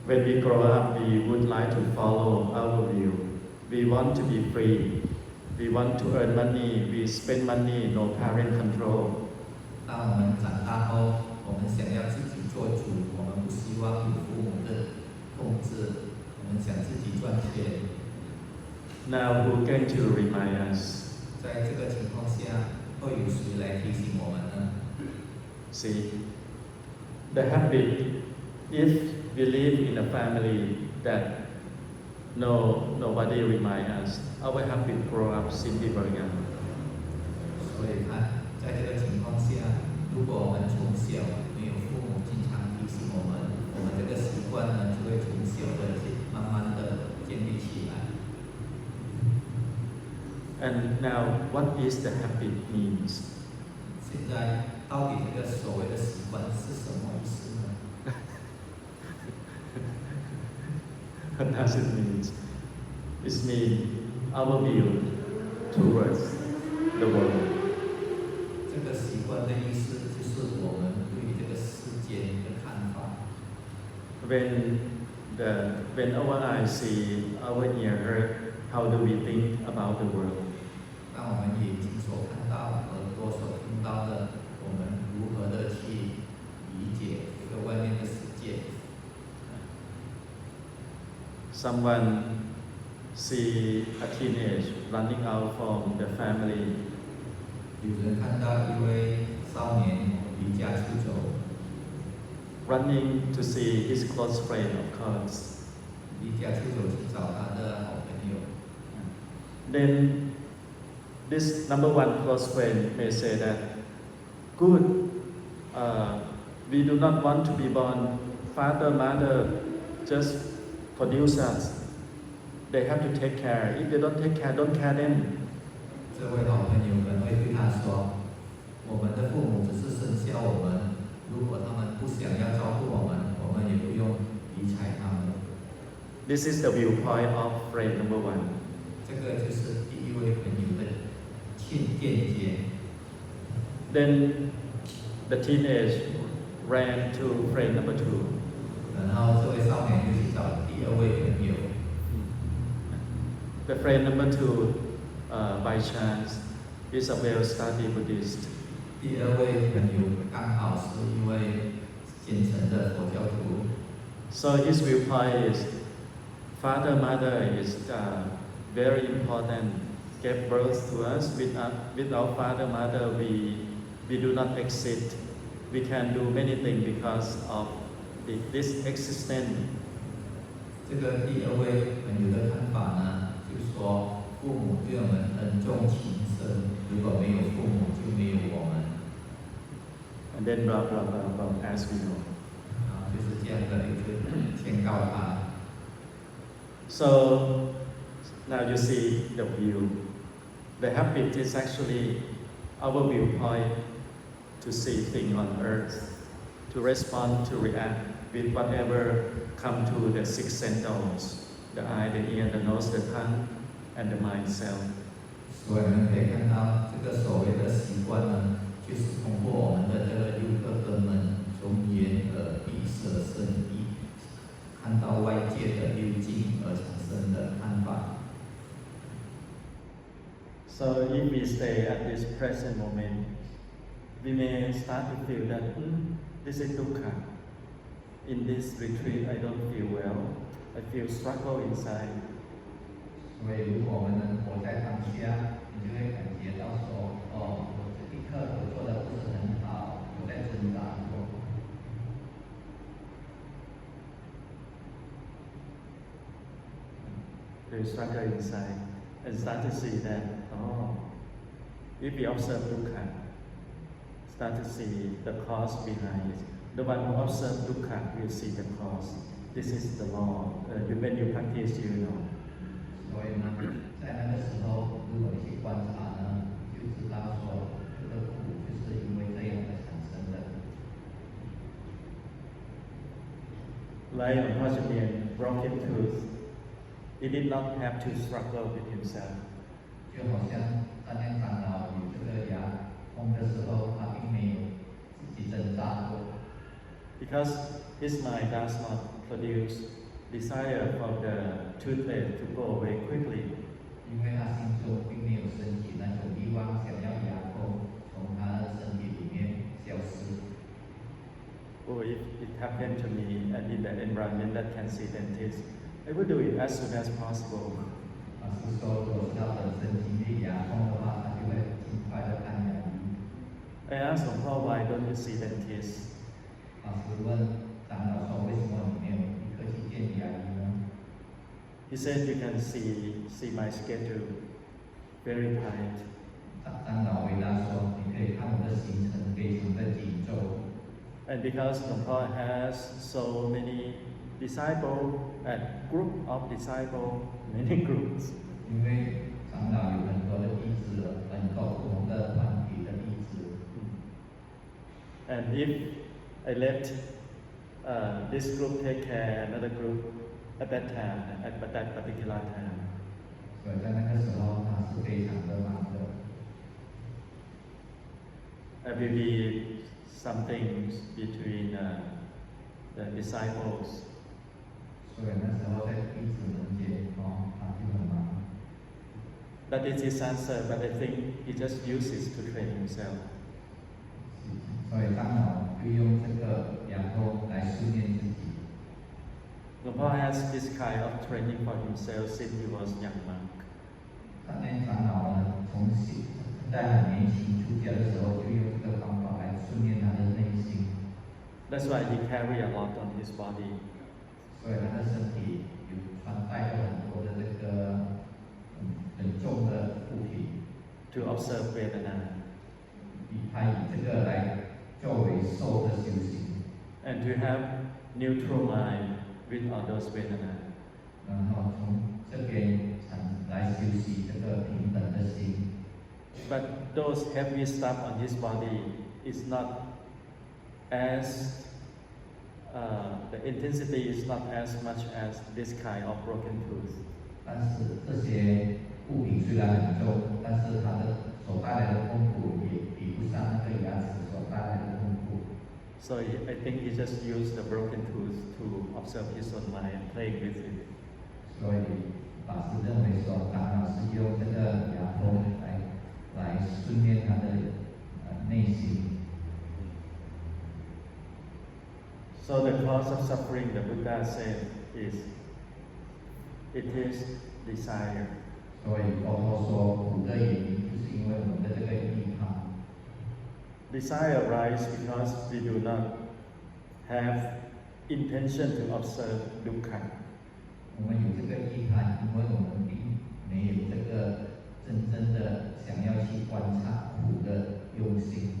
Speaker 1: When we grow up, we would like to follow our view. We want to be free. We want to earn money. We spend money. No parent control.
Speaker 2: 当我们长大后，我们想要自己做主，我们不希望有父母的控制，我们想自己赚钱。
Speaker 1: Now who can to remind us?
Speaker 2: 在这个情况下，会有谁来提醒我们呢？
Speaker 1: See, the habit, if we live in a family that nobody remind us, our habit grow up simply very young.
Speaker 2: 所以在这个情况下，如果我们从小没有父母经常提醒我们，我们这个习惯呢就会从小的慢慢的建立起来。
Speaker 1: And now, what is the habit means?
Speaker 2: 现在到底这个所谓的习惯是什么意思呢？
Speaker 1: What does it mean? It means our view towards the world.
Speaker 2: 这个习惯的意思就是我们对于这个世界的看法。
Speaker 1: When our eyes see, our ear heard, how do we think about the world?
Speaker 2: 当我们眼睛所看到、耳朵所听到的，我们如何的去理解这个外面的世界？
Speaker 1: Someone see a teenage running out from the family.
Speaker 2: 有人看到一位少年离家出走，
Speaker 1: running to see his close friend, of course.
Speaker 2: 离家出走去找他的好朋友。
Speaker 1: Then this number one close friend may say that, good, we do not want to be born. Father, mother just produce us. They have to take care. If they don't take care, don't care them.
Speaker 2: 这位好朋友可能会对他说：“我们的父母只是生下我们，如果他们不想要照顾我们，我们也不用理睬他们。”
Speaker 1: This is the viewpoint of friend number one.
Speaker 2: 这个就是第一位朋友的见解。
Speaker 1: Then the teenage ran to friend number two.
Speaker 2: 然后这位少年就去找第二位朋友。
Speaker 1: The friend number two, by chance, is a well-studied Buddhist.
Speaker 2: 第二位朋友刚好是一位虔诚的佛教徒。
Speaker 1: So his viewpoint is, father, mother is very important. Gave birth to us. Without father, mother, we do not exist. We can do many things because of this existence.
Speaker 2: 这个第二位朋友的看法呢，就是说父母对我们恩重情深，如果没有父母，就没有我们。
Speaker 1: And then blah blah blah blah as we know.
Speaker 2: 就是这样的一个劝告他。
Speaker 1: So now you see the view. The habit is actually our viewpoint to see things on earth, to respond, to react with whatever come to the six senses, the eye, the ear, the nose, the tongue, and the mind self.
Speaker 2: 所以我们可以看到，这个所谓的习惯呢，就是通过我们的这个六个根门，从眼、耳、鼻、舌、身、意，看到外界的六境而产生的看法。
Speaker 1: So if we stay at this present moment, we may start to feel that this is dukkha. In this retreat, I don't feel well. I feel struggle inside.
Speaker 2: 所以，如果我们能活在当下，你就会感觉到说，哦，我这一刻我做的不是很好，我在挣扎过。
Speaker 1: Feel struggle inside and start to see that, if we observe dukkha, start to see the cause behind it. The one who observes dukkha will see the cause. This is the law. When you practice, you know.
Speaker 2: 所以呢，在那个时候，如果你去观察呢，就知道说这个苦就是因为这样的产生的。
Speaker 1: Like a Hajime broken tooth, he did not have to struggle with himself.
Speaker 2: 就好像当年长老有这个牙痛的时候，他并没有自己挣扎过。
Speaker 1: Because his mind does not produce desire for the toothache to go away quickly.
Speaker 2: 因为他心中并没有升起那种欲望，想要牙痛从他的身体里面消失。
Speaker 1: Oh, if it happened to me and in that environment that can see dentists, I would do it as soon as possible.
Speaker 2: 是说，如果是他本身经历牙痛的话，他就会尽快的看牙医。
Speaker 1: I asked him, why don't you see dentists?
Speaker 2: 是问长老说，为什么你没有立刻去见牙医呢？
Speaker 1: He said, you can see my schedule, very tight.
Speaker 2: 长老回答说，你可以看我的行程非常的紧凑。
Speaker 1: And because Paul has so many disciples, a group of disciples, many groups.
Speaker 2: 因为长老有很多的弟子，很多不同的团体的弟子。
Speaker 1: And if I let this group take care another group at that time, at that particular time,
Speaker 2: 所以在那个时候他是非常的忙的。
Speaker 1: it will be something between the disciples.
Speaker 2: 所以那时候在弟子们间他就很忙。
Speaker 1: That is his answer, but I think he just uses to train himself.
Speaker 2: 所以大脑就用这个两头来训练自己。
Speaker 1: Luang Por has this kind of training for himself since he was young monk.
Speaker 2: 他那长老呢，在很年轻出家的时候，就用这个方法来训练他的内心。
Speaker 1: That's why he carry a lot on his body.
Speaker 2: 所以他的身体有带着很多的这个很重的物品。
Speaker 1: To observe Vedana.
Speaker 2: 他以这个来作为受的修行。
Speaker 1: And to have neutral mind with all those Vedana.
Speaker 2: 然后从这边来修习这个平等的心。
Speaker 1: But those heavy stuff on his body is not as the intensity is not as much as this kind of broken tooth.
Speaker 2: 但是这些物品虽然很重，但是它的所带来的痛苦也比不上那个牙齿所带来的痛苦。
Speaker 1: So I think he just used the broken tooth to observe his own mind and play with it.
Speaker 2: 所以法师认为说，大脑是用这个牙痛来训练他的内心。
Speaker 1: So the cause of suffering, the Buddha said, it is desire.
Speaker 2: 所以佛陀说，苦的原因就是因为我们的这个欲望。
Speaker 1: Desire arises because we do not have intention to observe dukkha.
Speaker 2: 我们有这个欲望，因为我们并没有这个真正的想要去观察苦的用心。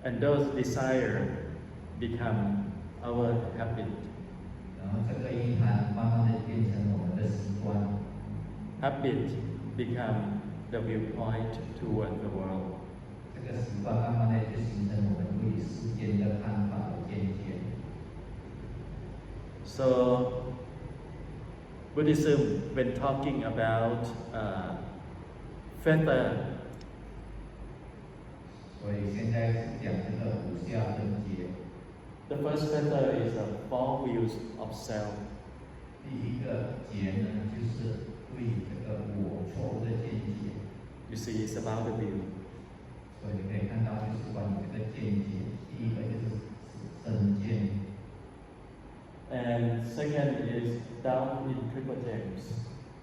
Speaker 1: And those desire become our habit.
Speaker 2: 然后这个欲望慢慢的变成我们的习惯。
Speaker 1: Habit become the viewpoint toward the world.
Speaker 2: 这个习惯慢慢的就形成我们对世间的看法和见解。
Speaker 1: So Buddhism, when talking about fetter,
Speaker 2: 所以现在是讲这个五下分解。
Speaker 1: the first fetter is the four views of self.
Speaker 2: 第一个结呢，就是对这个我错误的见解。
Speaker 1: You see, it's about the view.
Speaker 2: 所以你可以看到，就是关于这个见解，第一个就是身见。
Speaker 1: And second is doubt in triple gems.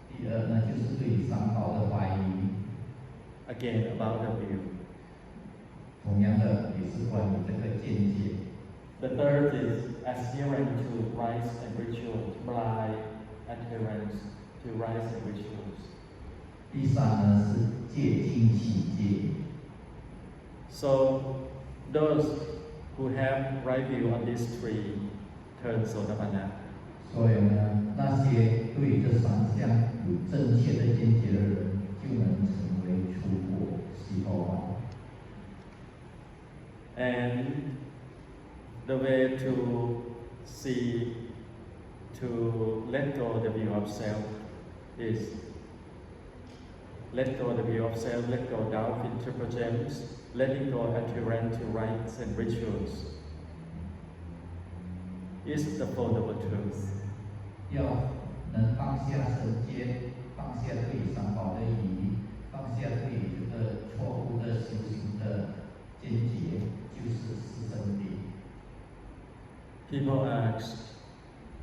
Speaker 2: 第二呢，就是对三宝的怀疑。
Speaker 1: Again, about the view.
Speaker 2: 同样的，也是关于这个见解。
Speaker 1: The third is adherence to rites and rituals, blind adherence to rites and rituals.
Speaker 2: 第三呢是戒精起戒。
Speaker 1: So those who have right view on these three turn Sotapanna.
Speaker 2: 所以呢，那些对这三项有正确的见解的人，就能成为出果悉陀王。
Speaker 1: And the way to see, to let go the view of self is let go the view of self, let go doubt in triple gems, letting go adherence to rites and rituals is the Four Noble Truths.
Speaker 2: 要能放下身见，放下对三宝的疑，放下对这个错误的修行的见解，就是四圣谛。
Speaker 1: People ask,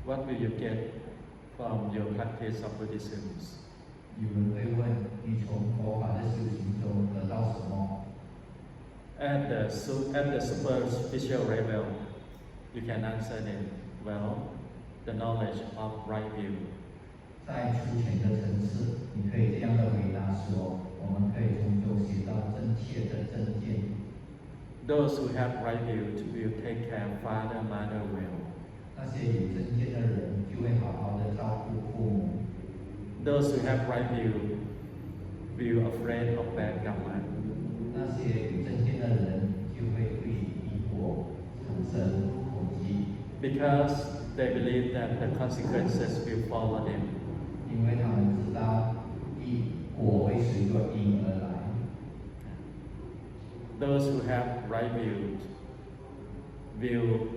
Speaker 1: what will you get from your practice of Buddhism?
Speaker 2: 有人会问你从佛法的修行中得到什么？
Speaker 1: At the superficial level, you can answer them, well, the knowledge of right view.
Speaker 2: 在粗浅的层次，你可以这样的回答说：我们可以从中学到正确的正见。
Speaker 1: Those who have right view will take care of father, mother well.
Speaker 2: 那些有正见的人，就会好好的照顾父母。
Speaker 1: Those who have right view will afraid of bad karma.
Speaker 2: 那些有正见的人，就会对因果神恐惧，
Speaker 1: because they believe that the consequences will follow them.
Speaker 2: 因为他们知道果会随着因而来。
Speaker 1: Those who have right views will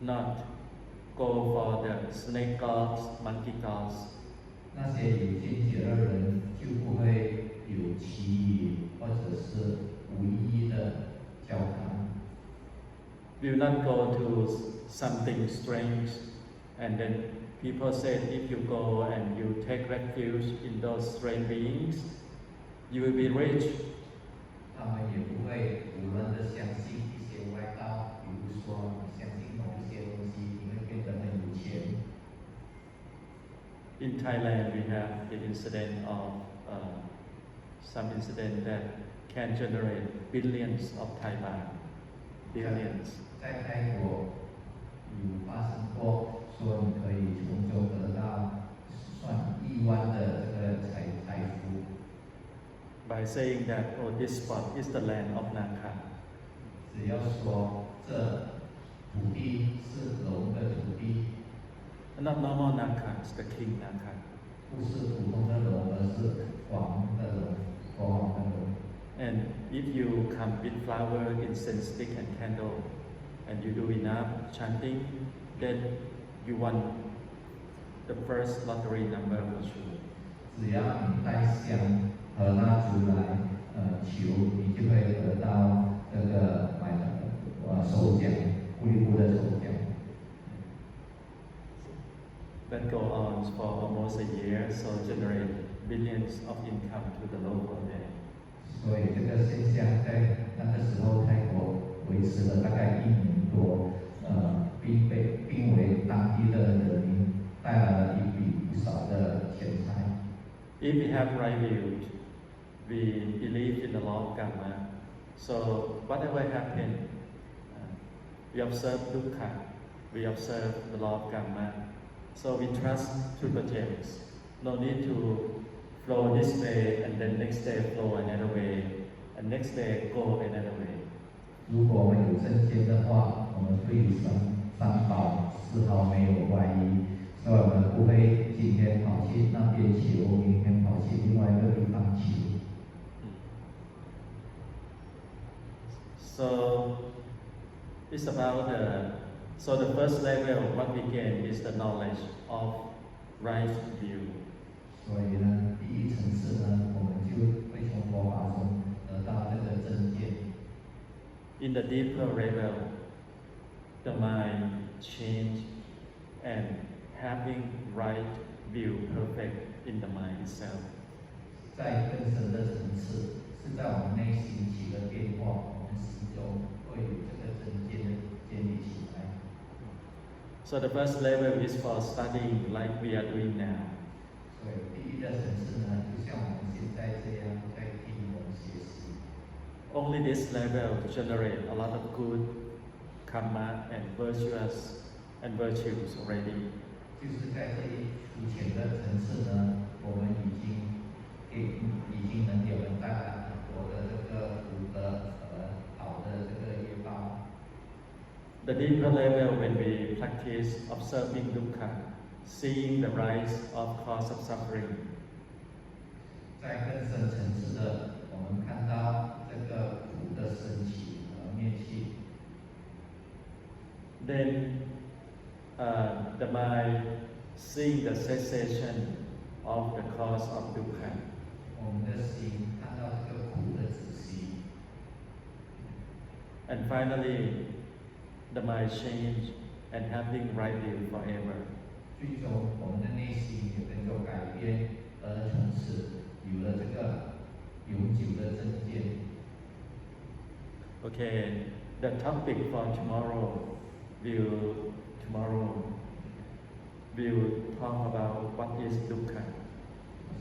Speaker 1: not go for the snake gods, monkey gods,
Speaker 2: 那些有见解的人就不会有奇语或者是无意义的交谈，
Speaker 1: will not go to something strange, and then people say if you go and you take refuge in those strange beings, you will be rich.
Speaker 2: 他们也不会胡乱的相信一些外道，比如说你相信某一些东西，你会变得很有钱。
Speaker 1: In Thailand, we have the incident of some incident that can generate billions of Thai baht. Billions.
Speaker 2: 在泰国有发生过，说你可以从中得到算亿万的这个财富。
Speaker 1: By saying that, oh, this spot is the land of Naka.
Speaker 2: 只要说这土地是龙的土地，
Speaker 1: Not normal Naka, it's the king Naka.
Speaker 2: 不是普通的龙，而是王的龙，国王的龙。
Speaker 1: And if you come with flower, incense stick and candle, and you do enough chanting, then you won the first lottery number for sure.
Speaker 2: 只要你带香和蜡烛来求，你就会得到这个首奖，不离不的首奖。
Speaker 1: That go on for almost a year, so generate billions of income to the local there.
Speaker 2: 所以这个现象在那个时候泰国维持了大概1年多，并为当地的人民带来了一笔不少的钱财。
Speaker 1: If we have right view, we believe in the law of karma. So whatever happens, we observe dukkha, we observe the law of karma. So we trust through the gems. No need to flow this way and then next day flow another way, and next day go another way.
Speaker 2: 如果我们有正见的话，我们对于三宝丝毫没有怀疑，所以我们不会今天跑去那边求，明天跑去另外一个地方求。
Speaker 1: So it's about so the first level what we gain is the knowledge of right view.
Speaker 2: 所以呢，第一层次呢，我们就会从佛法中得到这个正见。
Speaker 1: In the deeper level, the mind change and having right view perfect in the mind itself.
Speaker 2: 在更深的层次，是在我们内心起了变化，我们心中会有这个正见建立起来。
Speaker 1: So the first level is for studying like we are doing now.
Speaker 2: 所以第一个层次呢，就像我们现在这样在听我们学习。
Speaker 1: Only this level generate a lot of good karma and virtues already.
Speaker 2: 就是在这一肤浅的层次呢，我们已经能给我们带来很多的这个福德和好的这个业报。
Speaker 1: The deeper level when we practice observing dukkha, seeing the rise of cause of suffering.
Speaker 2: 在更深层次的，我们看到这个苦的升起和灭去。
Speaker 1: Then the mind seeing the cessation of the cause of dukkha.
Speaker 2: 我们的心看到这个苦的止息，
Speaker 1: And finally, the mind change and having right view forever.
Speaker 2: 最终我们的内心也能够改变，而从此有了这个永久的正见。
Speaker 1: Okay, the topic for tomorrow will talk about what is dukkha.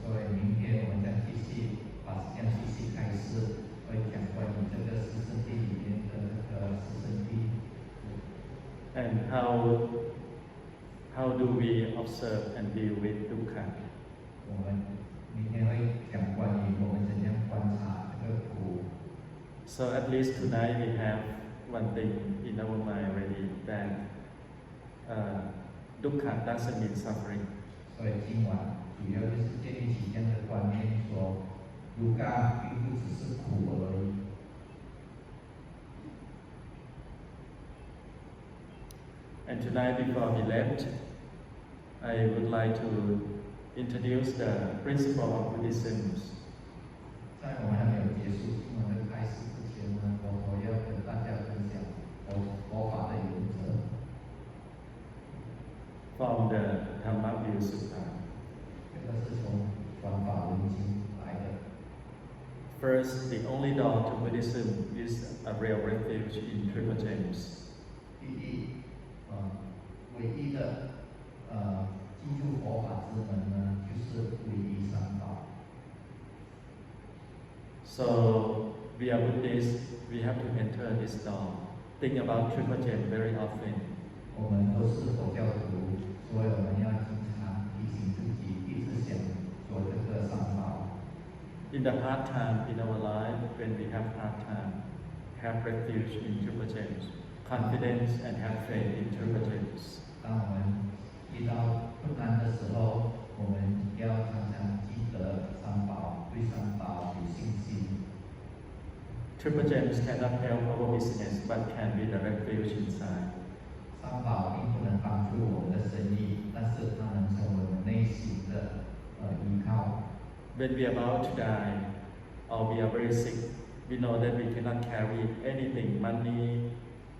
Speaker 2: 所以明天我们将继续开始，会讲关于这个四圣谛里面的这个四圣谛。
Speaker 1: And how do we observe and deal with dukkha?
Speaker 2: 我们明天会讲关于我们怎样观察这个苦。
Speaker 1: So at least tonight we have one thing in our mind already that dukkha doesn't mean suffering.
Speaker 2: 所以今晚主要就是建立起这样的观念，说卢嘎并不只是苦而已。
Speaker 1: And tonight, before we left, I would like to introduce the principle of Buddhism.
Speaker 2: 在我们还没有结束今晚的开始之前呢，我要跟大家分享佛法的原则。
Speaker 1: From the Techadhammo Sutta.
Speaker 2: 这个是从《转法轮经》来的。
Speaker 1: First, the only door to Buddhism is a real refuge in Triple Gems.
Speaker 2: 第一，唯一的进入佛法之门呢，就是皈依三宝。
Speaker 1: So, we are Buddhists, we have to enter this door. Think about Triple Gem very often.
Speaker 2: 我们都是佛教徒，所以我们要经常提醒自己，一直想做这个三宝。
Speaker 1: In the hard time in our life, when we have hard time, have refuge in Triple Gems, confidence and have faith in Triple Gems.
Speaker 2: 当我们遇到困难的时候，我们要常常记得三宝，对三宝有信心。
Speaker 1: Triple Gems cannot help our business, but can be the refuge inside.
Speaker 2: 三宝并不能帮助我们的生意，但是它能成为我们内心的依靠。
Speaker 1: When we are about to die, or we are very sick, we know that we cannot carry anything, money,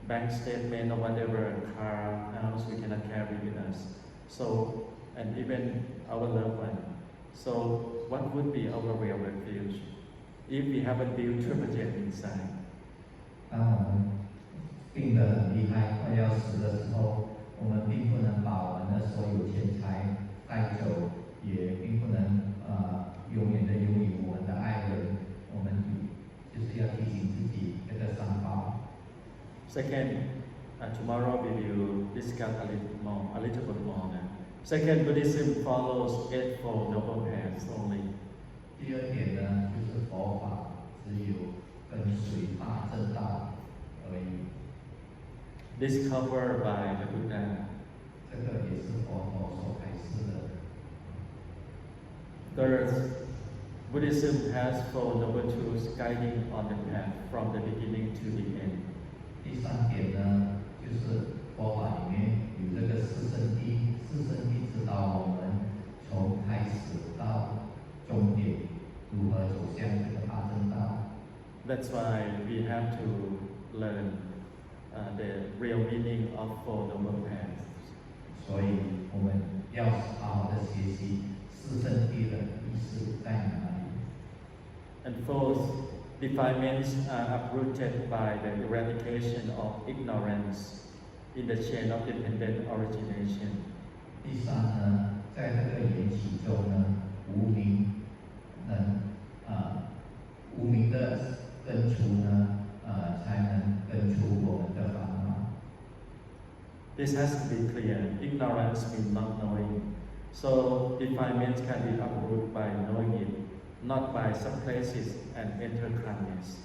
Speaker 1: bank statement or whatever, car, house, we cannot carry with us. So, and even our loved one. So, what would be our real refuge if we haven't built Triple Gem inside?
Speaker 2: 当我们病得很厉害，快要死的时候，我们并不能把我们的所有钱财带走，也并不能永远的拥有我们的爱人。我们就是要提醒自己这个三宝。
Speaker 1: Second, tomorrow we will discuss a little bit more. Second, Buddhism follows Eightfold Noble Paths only.
Speaker 2: 第二点呢，就是佛法只有跟随大正道而已。
Speaker 1: Discovered by the Buddha.
Speaker 2: 这个也是佛陀所开示的。
Speaker 1: Third, Buddhism has Four Noble Truths guiding on the path from the beginning to the end.
Speaker 2: 第三点呢，就是佛法里面有这个四圣谛，四圣谛指导我们从开始到终点如何走向这个大正道。
Speaker 1: That's why we have to learn the real meaning of Four Noble Paths.
Speaker 2: 所以我们要好好的学习四圣谛的意思在哪里。
Speaker 1: And fourth, defilements are uprooted by the eradication of ignorance in the chain of dependent origination.
Speaker 2: 第三呢，在这个缘起中呢，无明的根除呢，才能根除我们的烦恼。
Speaker 1: This has to be clear. Ignorance means not knowing. So defilements can be uprooted by knowing it, not by suppresses and enter calmness.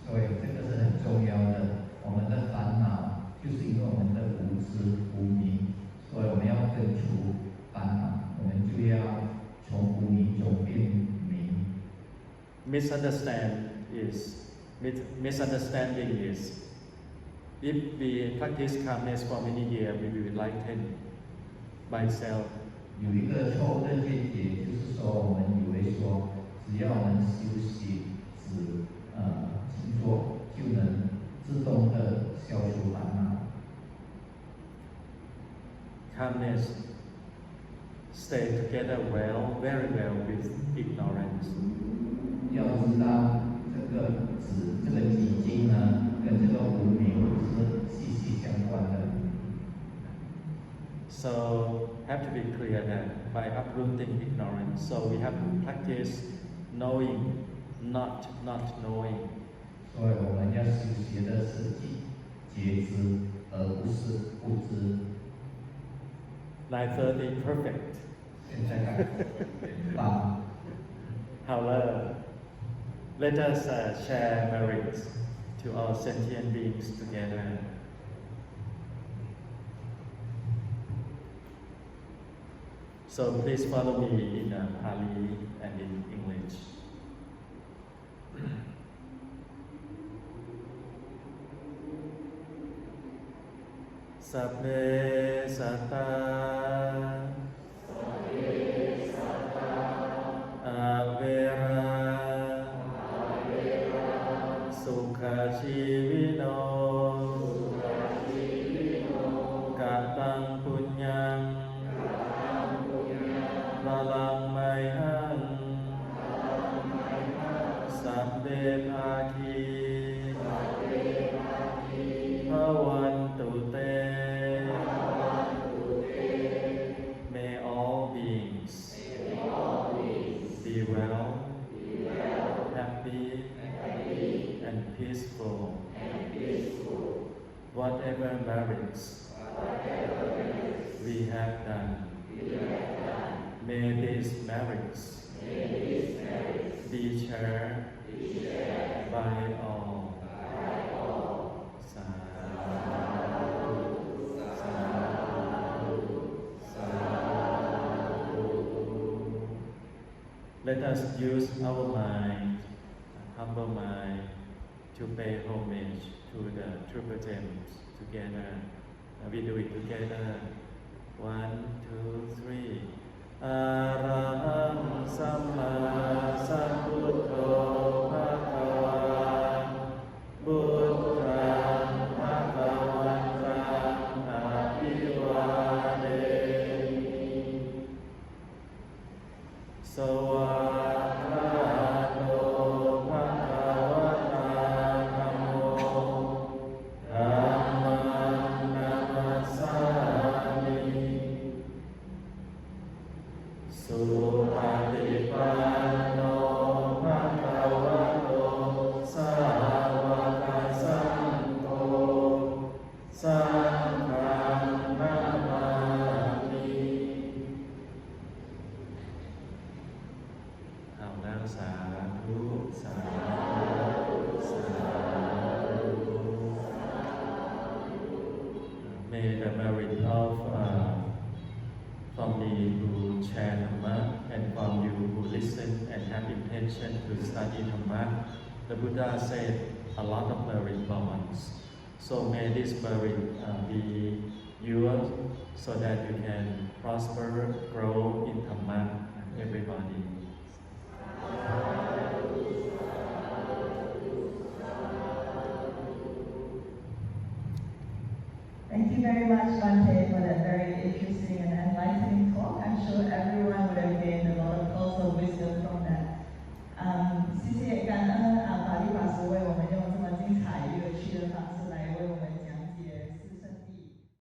Speaker 2: 所以这个是很重要的。我们的烦恼就是因为我们的无知无明，所以我们要根除烦恼，我们就要从无明中变明。
Speaker 1: Misunderstanding is, if we practice calmness for many years, we will enlighten by itself.
Speaker 2: 有一个错误的见解，就是说我们以为说，只要我们修习静坐，就能自动的消除烦恼。
Speaker 1: Calmness stay together well, very well with ignorance.
Speaker 2: 要知道这个寂静呢，跟这个无明是息息相关的。
Speaker 1: So have to be clear that by uprooting ignorance, so we have to practice knowing, not knowing.
Speaker 2: 所以我们要修习的是觉知，而不是不知。
Speaker 1: 9:30 perfect.
Speaker 2: 现在看，
Speaker 1: 好了，let us share merits to all sentient beings together. So please follow me in Pali and in English. Sabbe satta avera sukha chivino katang punyang lalang mayang sabbe bhagi bhavantu te. May all beings be well, happy, and peaceful. Whatever merits we have done, may these merits be shared by all. Let us use our mind, humble mind, to pay homage to the Triple Gems together. We do it together. 1, 2, 3. Araham Samma Sambuddho Bhagava Buddhang Bhagavantam Abhivademi Sawakhato Bhagavata Namo Dhammam Namassami Supatipanno Bhagavato Sāvaka Saṅgho Saṅgham Namami. Hào năng xả thú xả May the merit of from me who share Dhamma and from you who listen and have intention to study Dhamma. The Buddha said a lot of merit bonds. So may this merit be yours so that you can prosper, grow in